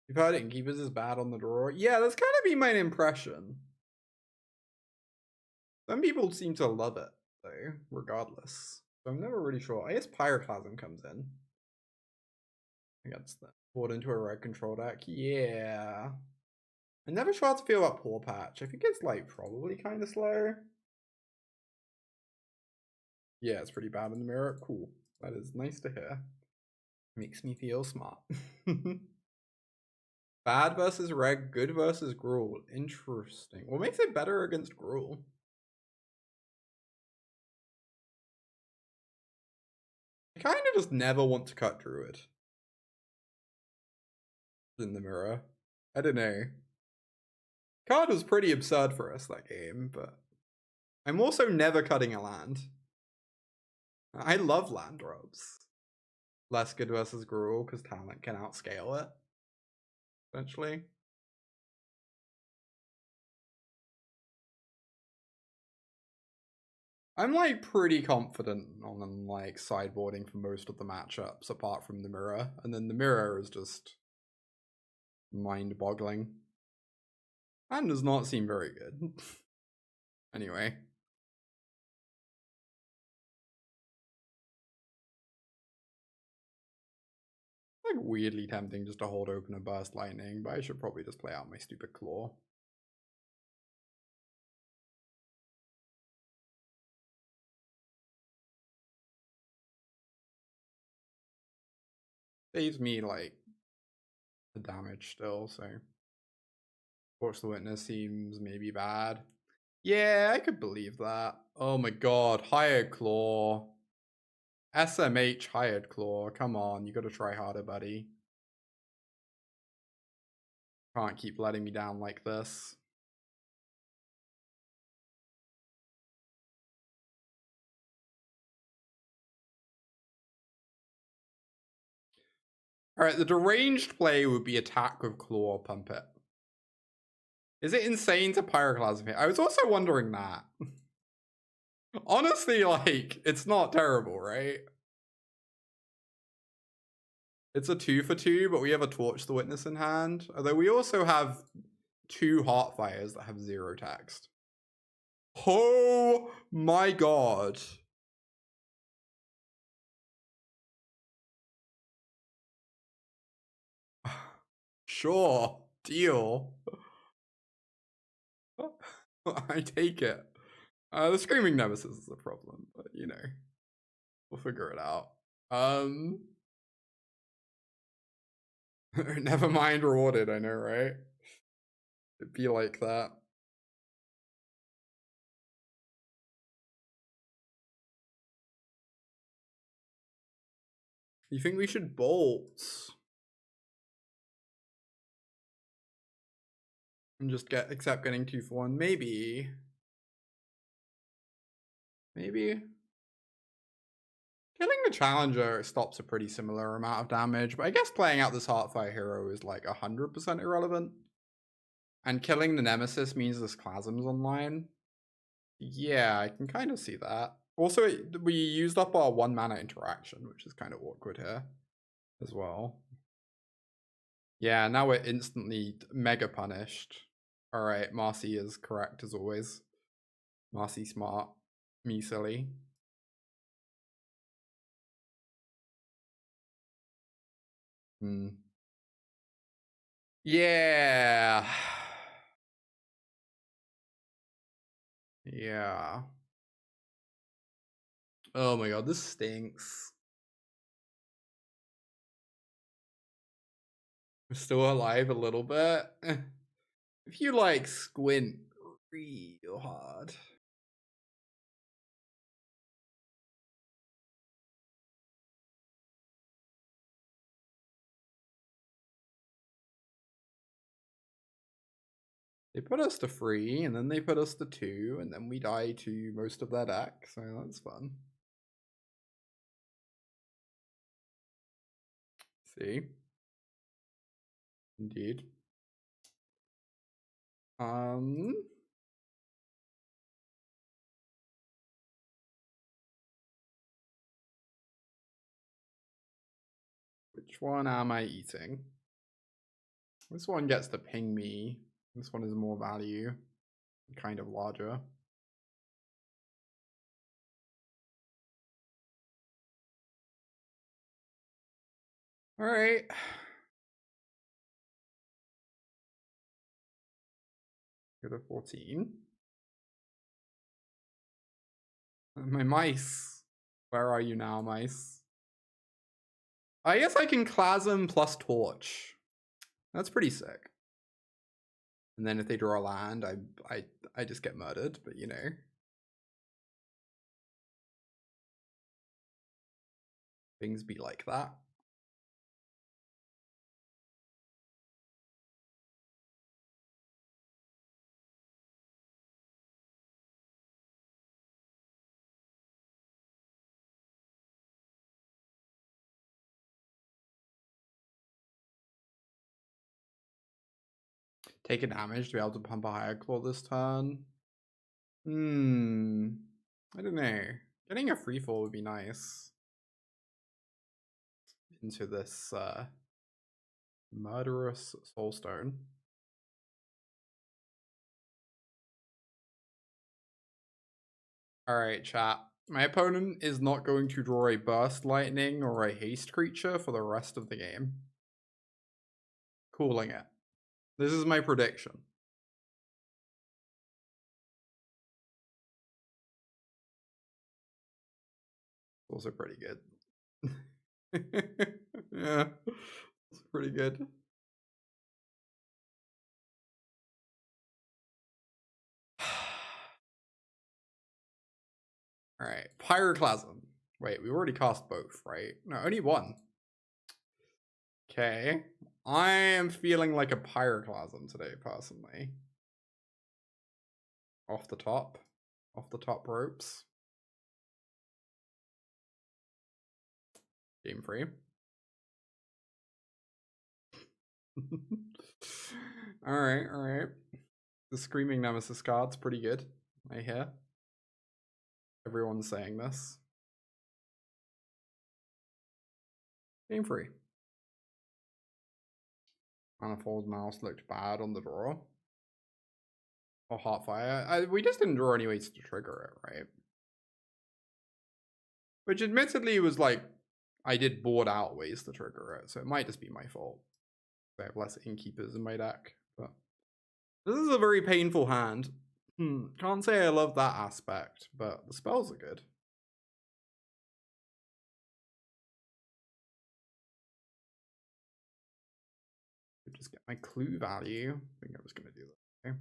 You've heard Innkeepers is bad on the draw. Yeah, that's kind of been my impression. Some people seem to love it, though, regardless. So I'm never really sure. I guess Pyroclasm comes in against that. Board into a red control deck. Yeah. I'm never sure how to feel about Pawpatch. I think it's like probably kind of slow. Yeah, it's pretty bad in the mirror. Cool. That is nice to hear. Makes me feel smart. Bad versus red, good versus Gruul. Interesting. What makes it better against Gruul? I kind of just never want to cut Druid in the mirror. I don't know. Card was pretty absurd for us that game, but I'm also never cutting a land. I love land drops. Less good versus Gruul because talent can outscale it, essentially. I'm like pretty confident on like sideboarding for most of the matchups apart from the mirror, and then the mirror is just mind-boggling and does not seem very good. Anyway. Like weirdly tempting just to hold open a burst lightning, but I should probably just play out my stupid claw. Saves me like the damage still, so Force the Witness seems maybe bad. Yeah, I could believe that. Oh my god, Hired Claw. SMH Hired Claw. Come on, you gotta try harder, buddy. Can't keep letting me down like this. Alright, the deranged play would be attack with Claw, pump it. Is it insane to Pyroclasm here? I was also wondering that. Honestly, like, it's not terrible, right? It's a 2-for-2, but we have a Torch the Witness in hand. Although we also have 2 Heartfires that have 0 text. Oh my god. Sure, deal. I take it. The Screaming Nemesis is a problem, but you know, we'll figure it out. Never mind rewarded, I know, right? It'd be like that. You think we should bolt? And just accept getting 2 for 1? Maybe. Maybe. Killing the Challenger stops a pretty similar amount of damage, but I guess playing out this Heartfire Hero is like 100% irrelevant. And killing the Nemesis means this Chasm's online. Yeah, I can kind of see that. Also, we used up our 1 mana interaction, which is kind of awkward here as well. Yeah, now we're instantly mega punished. Alright, Marcy is correct as always. Marcy smart, me silly. Yeah. Yeah. Oh my god, this stinks. We're still alive a little bit. If you like squint real hard. They put us to 3, and then they put us to 2, and then we die to most of their deck, so that's fun. See? Indeed. Which one am I eating? This one gets to ping me. This one is more value, kind of larger. All right. Go to 14. My mice. Where are you now, mice? I guess I can Clasm plus Torch. That's pretty sick. And then if they draw a land, I just get murdered, but you know. Things be like that. Take a damage to be able to pump a higher claw this turn. I don't know. Getting a free fall would be nice. Into this murderous soulstone. Alright, chat. My opponent is not going to draw a burst lightning or a haste creature for the rest of the game. Calling it. This is my prediction. Also pretty good. Yeah, it's pretty good. Alright, Pyroclasm. Wait, we already cast both, right? No, only one. Okay. I am feeling like a Pyroclasm today, personally. Off the top ropes. Game free. Alright. The Screaming Nemesis card's pretty good, I hear. Everyone's saying this. Game free. Manifold Mouse looked bad on the draw. Or Heartfire. We just didn't draw any ways to trigger it, right? Which admittedly was like, I did board out ways to trigger it, so it might just be my fault. I have less Innkeepers in my deck, but this is a very painful hand. Can't say I love that aspect, but the spells are good. Just get my clue value. I think I was going to do that. Okay.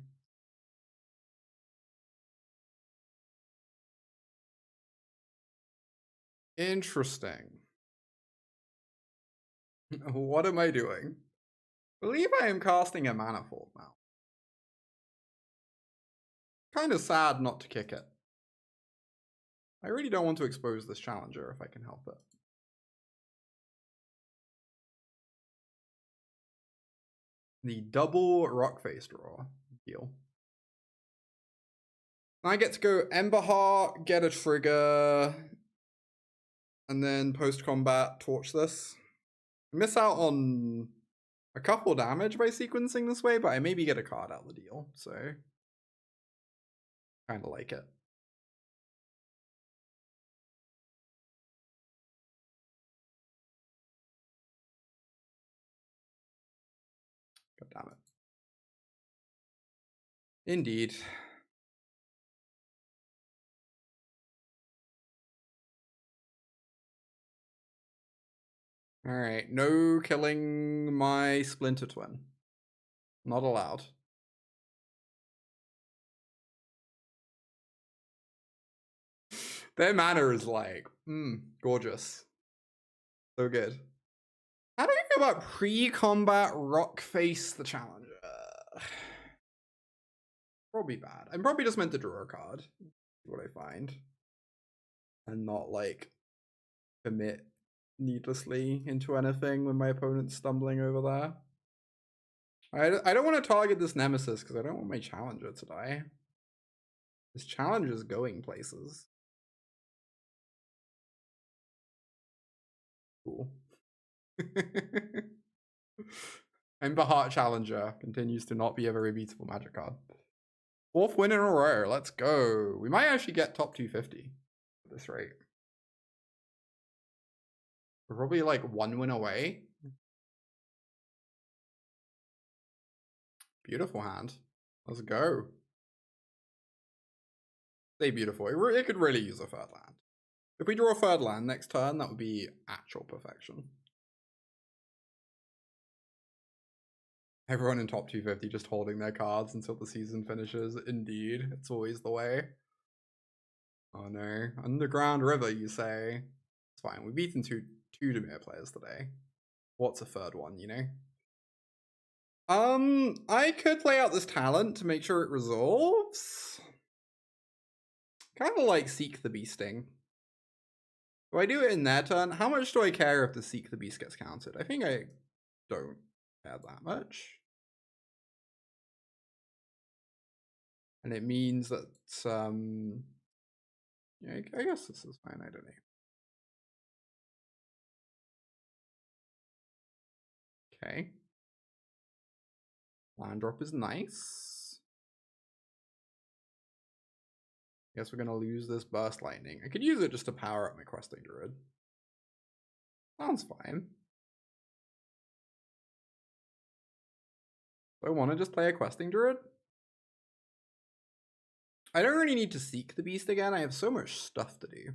Interesting. What am I doing? I believe I am casting a Manifold now. Kind of sad not to kick it. I really don't want to expose this challenger if I can help it. The double Rockface draw deal. I get to go Emberheart, get a trigger, and then post-combat torch this. I miss out on a couple damage by sequencing this way, but I maybe get a card out of the deal, so kind of like it. God damn it. Indeed. Alright, no killing my Splinter Twin. Not allowed. Their mana is like, gorgeous. So good. How do we feel about pre-combat Rockface the Challenger? Probably bad. I'm probably just meant to draw a card. What I find. And not like commit needlessly into anything when my opponent's stumbling over there. I don't want to target this Nemesis because I don't want my Challenger to die. This Challenger's going places. Cool. Emberheart Challenger continues to not be a very beatable Magic card. 4th win in a row. Let's go. We might actually get top 250 at this rate. We're probably like 1 win away. Beautiful hand. Let's go. Stay beautiful. It could really use a 3rd land. If we draw a 3rd land next turn, that would be actual perfection. Everyone in top 250 just holding their cards until the season finishes. Indeed, it's always the way. Oh no. Underground River, you say? It's fine. We've beaten two Dimir players today. What's a 3rd one, you know? I could play out this talent to make sure it resolves. Kind of like Seek the Beasting. Do I do it in their turn? How much do I care if the Seek the Beast gets countered? I think I don't care that much. And it means that, yeah, I guess this is fine, I don't know. Okay. Land drop is nice. Guess we're gonna lose this Burst Lightning. I could use it just to power up my Questing Druid. Sounds fine. Do I want to just play a Questing Druid? I don't really need to Seek the Beast again. I have so much stuff to do.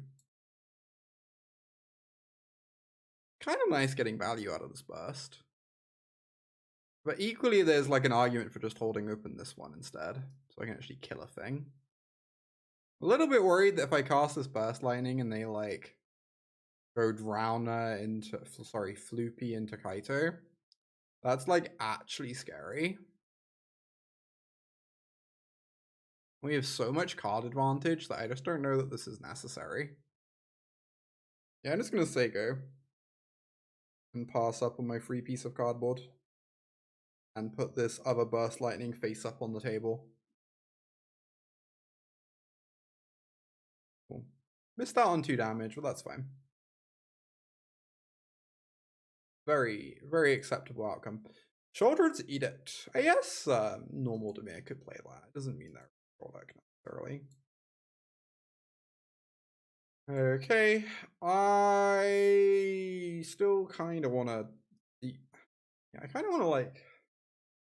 Kind of nice getting value out of this burst. But equally, there's like an argument for just holding open this one instead. So I can actually kill a thing. A little bit worried that if I cast this Burst Lightning and they like go Drowner into, sorry, Floopy into Kaito, that's like actually scary. We have so much card advantage that I just don't know that this is necessary. Yeah, I'm just gonna say go. And pass up on my free piece of cardboard. And put this other Burst Lightning face up on the table. Cool. Missed out on 2 damage, but that's fine. Very, very acceptable outcome. Sheoldred's Edict. I guess normal Dimir could play that. It doesn't mean they're all that necessarily. Okay, I still kind of want to. Yeah, I kind of want to like.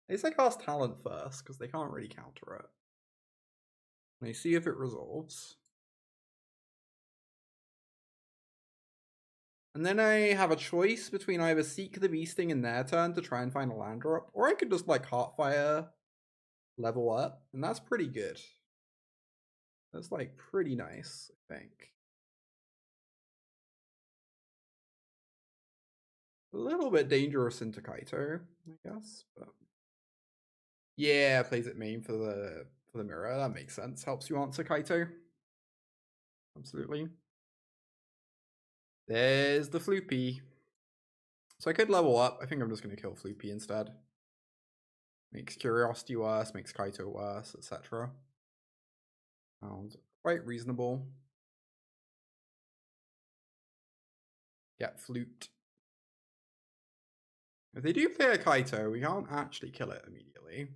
I guess I cast Talent first because they can't really counter it. And I see if it resolves. And then I have a choice between either Seek the Beasting in their turn to try and find a land drop, or I could just like Heartfire level up, and that's pretty good. That's like pretty nice, I think. A little bit dangerous into Kaito, I guess, but yeah, plays it main for the mirror. That makes sense. Helps you answer Kaito. Absolutely. There's the Floopy. So I could level up. I think I'm just going to kill Floopy instead. Makes Curiosity worse, makes Kaito worse, etc. Sounds quite reasonable. Get fluked. If they do play a Kaito, we can't actually kill it immediately.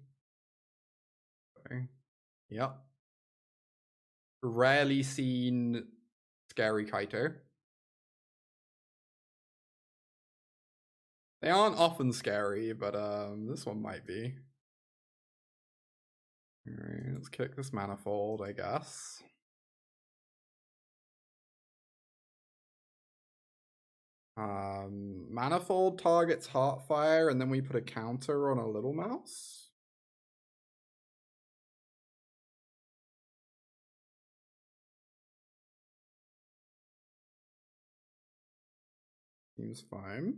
Okay. Yep. Rarely seen scary Kaito. They aren't often scary, but this one might be. Alright, let's kick this Manifold, I guess. Manifold targets Heartfire, and then we put a counter on a Little Mouse. Seems fine.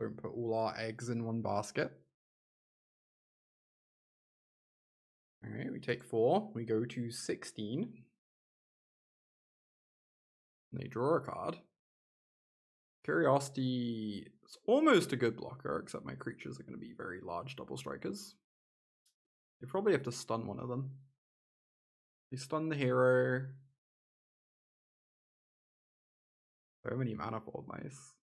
Don't put all our eggs in one basket. Alright, we take 4. We go to 16. They draw a card. Curiosity is almost a good blocker, except my creatures are going to be very large double strikers. They probably have to stun one of them. They stun the hero. So many Manifold Mouse.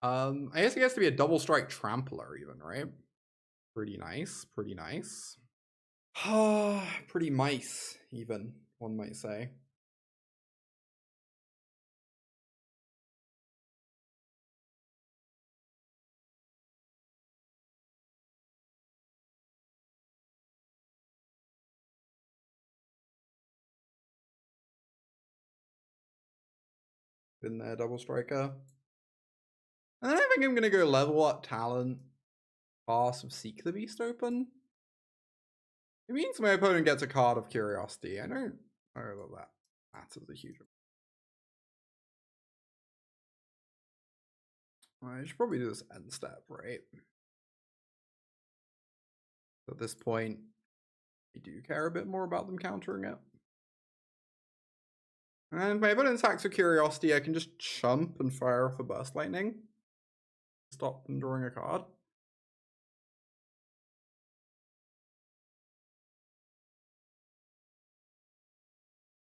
I guess it has to be a double strike trampler even, right? Pretty nice, pretty nice. Pretty mice, even, one might say. In there, double striker. And then I think I'm gonna go level up talent. Pass of Seek the Beast open. It means my opponent gets a card of Curiosity. I don't know that matters a huge amount. I should probably do this end step, right? At this point, I do care a bit more about them countering it. And if my opponent attacks with Curiosity, I can just chump and fire off a Burst Lightning. Stop them drawing a card.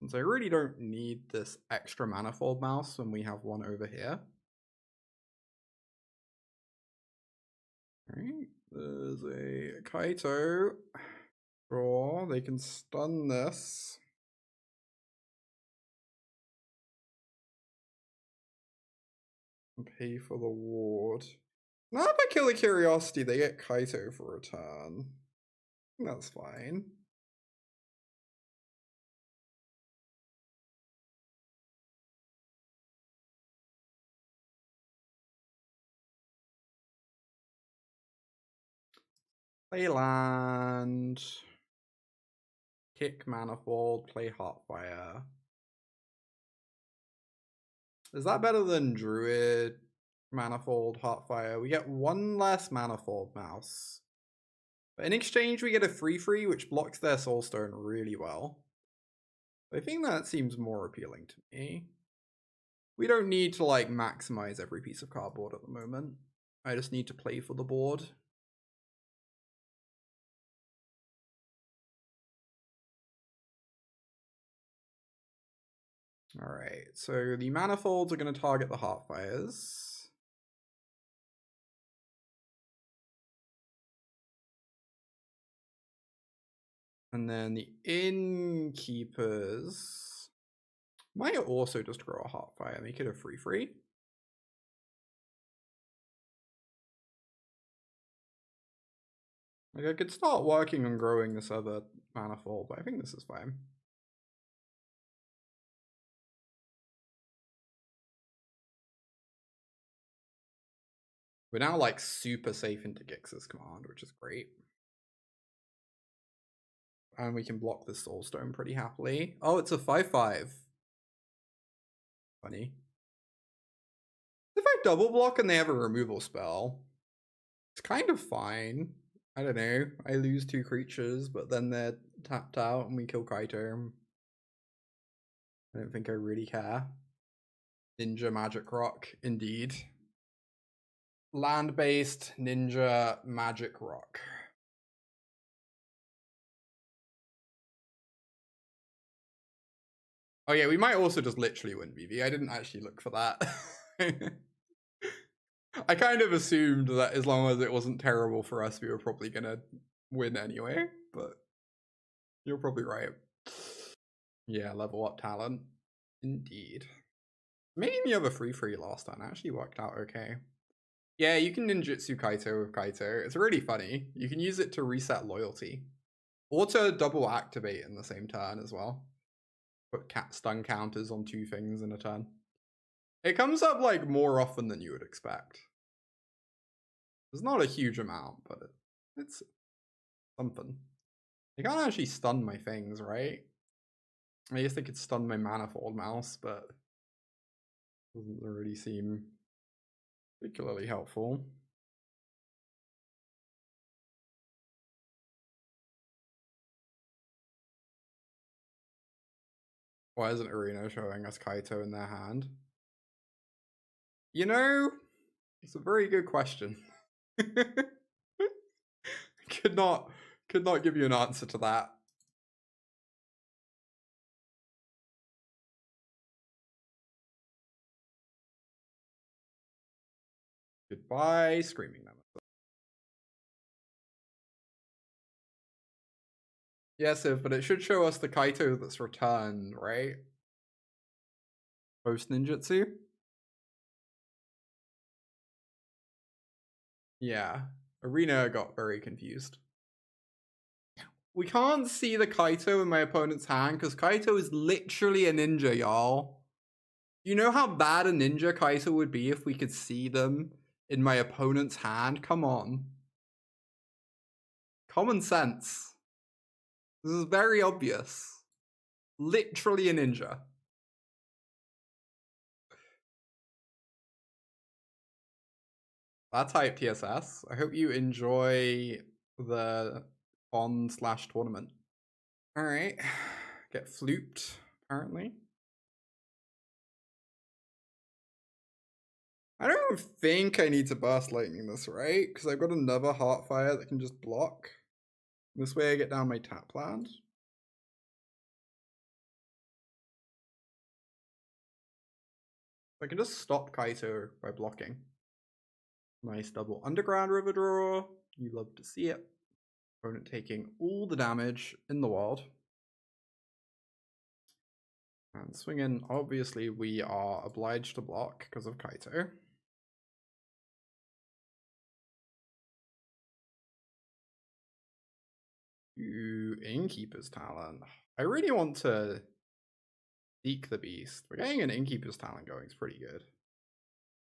So I really don't need this extra Manifold Mouse when we have one over here. Alright, there's a Kaito. Draw, they can stun this. And pay for the ward. Now if I kill the Curiosity, they get Kaito for a turn. That's fine. Play land. Kick Manifold, play Heartfire. Is that better than Druid, Manifold, Heartfire? We get one less Manifold Mouse. But in exchange, we get a 3/3, which blocks their Soulstone really well. I think that seems more appealing to me. We don't need to, like, maximize every piece of cardboard at the moment. I just need to play for the board. Alright, so the Manifolds are going to target the Heartfires. And then the Innkeepers might also just grow a Heartfire, make it a 3/3. Like, I could start working on growing this other Manifold, but I think this is fine. We're now, like, super safe into Gix's command, which is great. And we can block the Soulstone pretty happily. Oh, it's a 5/5. Funny. If I double block and they have a removal spell, it's kind of fine. I don't know. I lose 2 creatures, but then they're tapped out and we kill Kaito. I don't think I really care. Ninja Magic Rock, indeed. Land-based Ninja Magic Rock. Oh yeah, we might also just literally win BV. I didn't actually look for that. I kind of assumed that as long as it wasn't terrible for us, we were probably gonna win anyway, but you're probably right. Yeah, level up talent. Indeed. Making the other 3/3 last time actually worked out okay. Yeah, you can ninjutsu Kaito with Kaito. It's really funny. You can use it to reset loyalty. Or to double activate in the same turn as well. Put stun counters on 2 things in a turn. It comes up like more often than you would expect. There's not a huge amount, but it's something. They can't actually stun my things, right? I guess they could stun my Manifold Mouse, but doesn't really seem particularly helpful. Why isn't Arena showing us Kaito in their hand? You know, it's a very good question. could not give you an answer to that. Goodbye, Screaming Nemesis. Yes, but it should show us the Kaito that's returned, right? Post ninjutsu? Yeah. Arena got very confused. We can't see the Kaito in my opponent's hand because Kaito is literally a ninja, y'all. You know how bad a ninja Kaito would be if we could see them in my opponent's hand? Come on. Common sense. This is very obvious. Literally a ninja. That's hype, TSS. I hope you enjoy the con/tournament. Alright. Get flooped, apparently. I don't think I need to Burst Lightning this, right? Because I've got another Heartfire that can just block. This way I get down my tap land. I can just stop Kaito by blocking. Nice double Underground River draw. You love to see it. Opponent taking all the damage in the world. And swinging, obviously we are obliged to block because of Kaito. Innkeeper's Talent. I really want to Seek the Beast. We're getting an Innkeeper's Talent going. It's pretty good.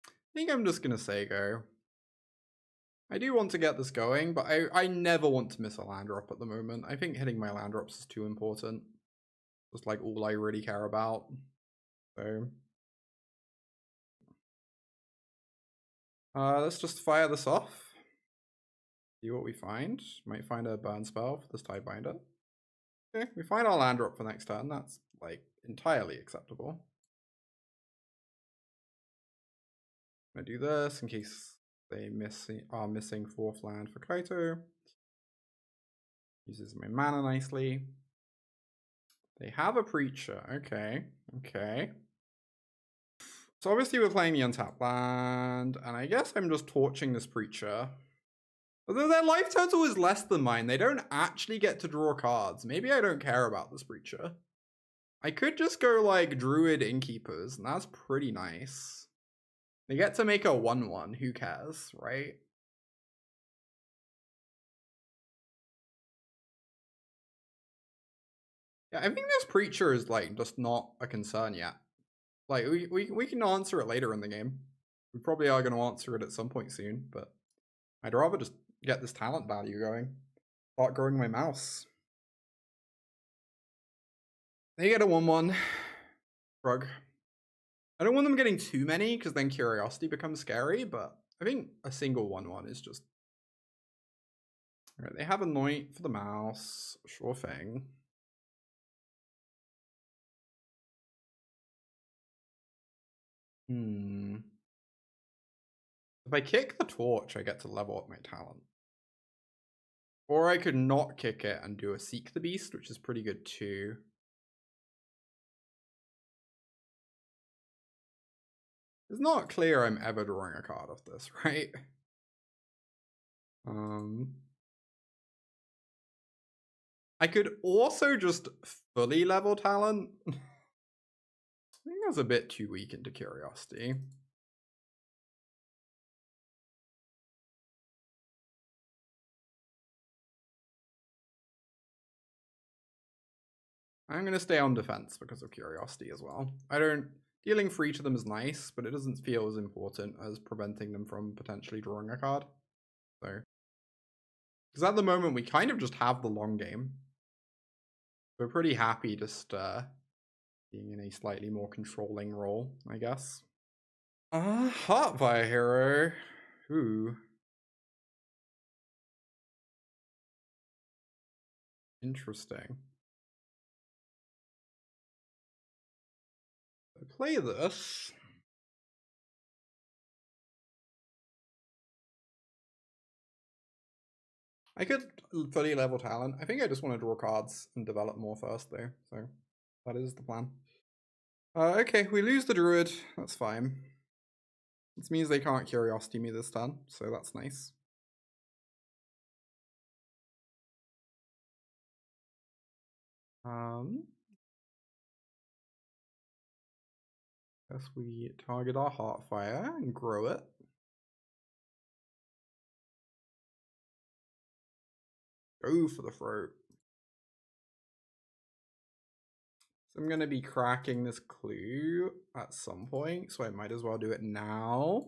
I think I'm just going to say go. I do want to get this going, but I never want to miss a land drop at the moment. I think hitting my land drops is too important. Just like all I really care about. So let's just fire this off. See what we find. Might find a burn spell for this Tidebinder. Okay, we find our land drop for next turn. That's like entirely acceptable. I'm gonna do this in case they are missing 4th land for Kaito. Uses my mana nicely. They have a Preacher. Okay, okay. So obviously we're playing the untapped land, and I guess I'm just torching this Preacher. Although their life total is less than mine, they don't actually get to draw cards. Maybe I don't care about this Preacher. I could just go like Druid Innkeepers, and that's pretty nice. They get to make a 1/1, who cares, right? Yeah, I think this Preacher is like just not a concern yet. Like we can answer it later in the game. We probably are going to answer it at some point soon, but I'd rather just get this talent value going. Start growing my mouse. They get a 1/1. Shrug. I don't want them getting too many because then Curiosity becomes scary, but I think a single 1/1 is just... Alright, they have Anoint for the mouse. Sure thing. If I kick the torch, I get to level up my talent. Or I could not kick it and do a Seek the Beast, which is pretty good too. It's not clear I'm ever drawing a card off this, right? I could also just fully level talent. I think that's a bit too weak into Curiosity. I'm going to stay on defense because of Curiosity as well. Dealing free to them is nice, but it doesn't feel as important as preventing them from potentially drawing a card. So, because at the moment we kind of just have the long game. We're pretty happy just being in a slightly more controlling role, I guess. Heartfire Hero. Ooh. Interesting. I play this. I could fully level talent. I think I just want to draw cards and develop more first though. So that is the plan. Okay, we lose the Druid. That's fine. This means they can't Curiosity me this turn, so that's nice. Guess we target our Heartfire and grow it. Go for the throat. So I'm going to be cracking this clue at some point, so I might as well do it now.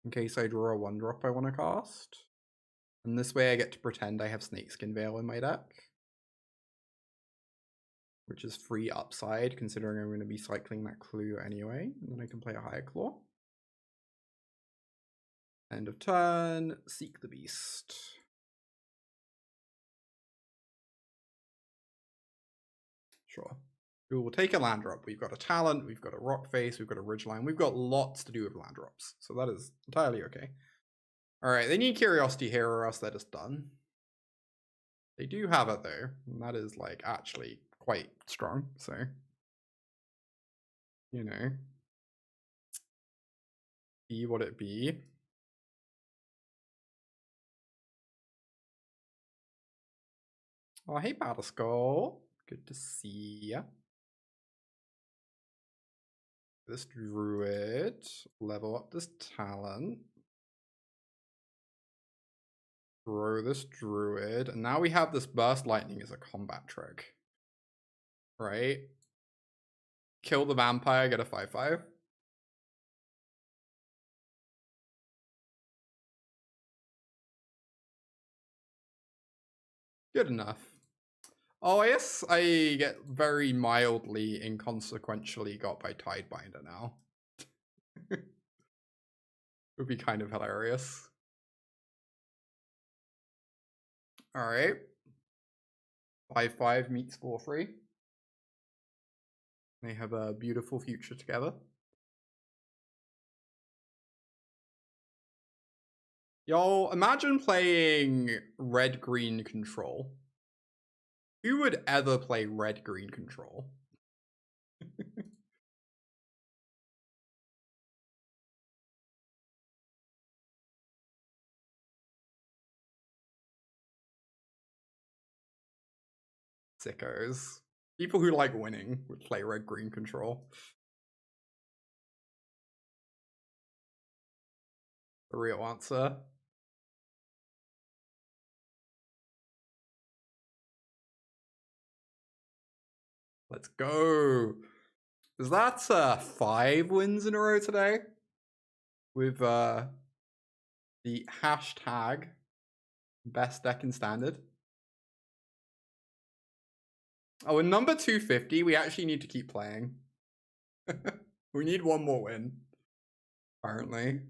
In case I draw a 1-drop I want to cast. And this way I get to pretend I have Snakeskin Veil in my deck. Which is free upside, considering I'm going to be cycling that clue anyway. And then I can play a Higher Claw. End of turn, Seek the Beast. Sure. We will take a land drop. We've got a Talent, we've got a Rockface, we've got a Ridgeline. We've got lots to do with land drops. So that is entirely okay. Alright, they need Curiosity here or else they're just done. They do have it though. And that is like actually quite strong. So, you know, be what it be. Oh, hey, Battle Skull. Good to see ya. This Druid, level up this Talent. Grow this Druid. And now we have this Burst Lightning as a combat trick. Right? Kill the Vampire, get a 5/5. Good enough. Oh, I guess I get very mildly inconsequentially got by Tidebinder now. It would be kind of hilarious. Alright. 5/5 meets 4/3. They have a beautiful future together. Y'all, imagine playing red-green control. Who would ever play red-green control? Sickos. People who like winning would play red-green control. The real answer. Let's go. Is that 5 wins in a row today? With the hashtag best deck in Standard. Oh, in number 250, we actually need to keep playing. We need one more win, apparently.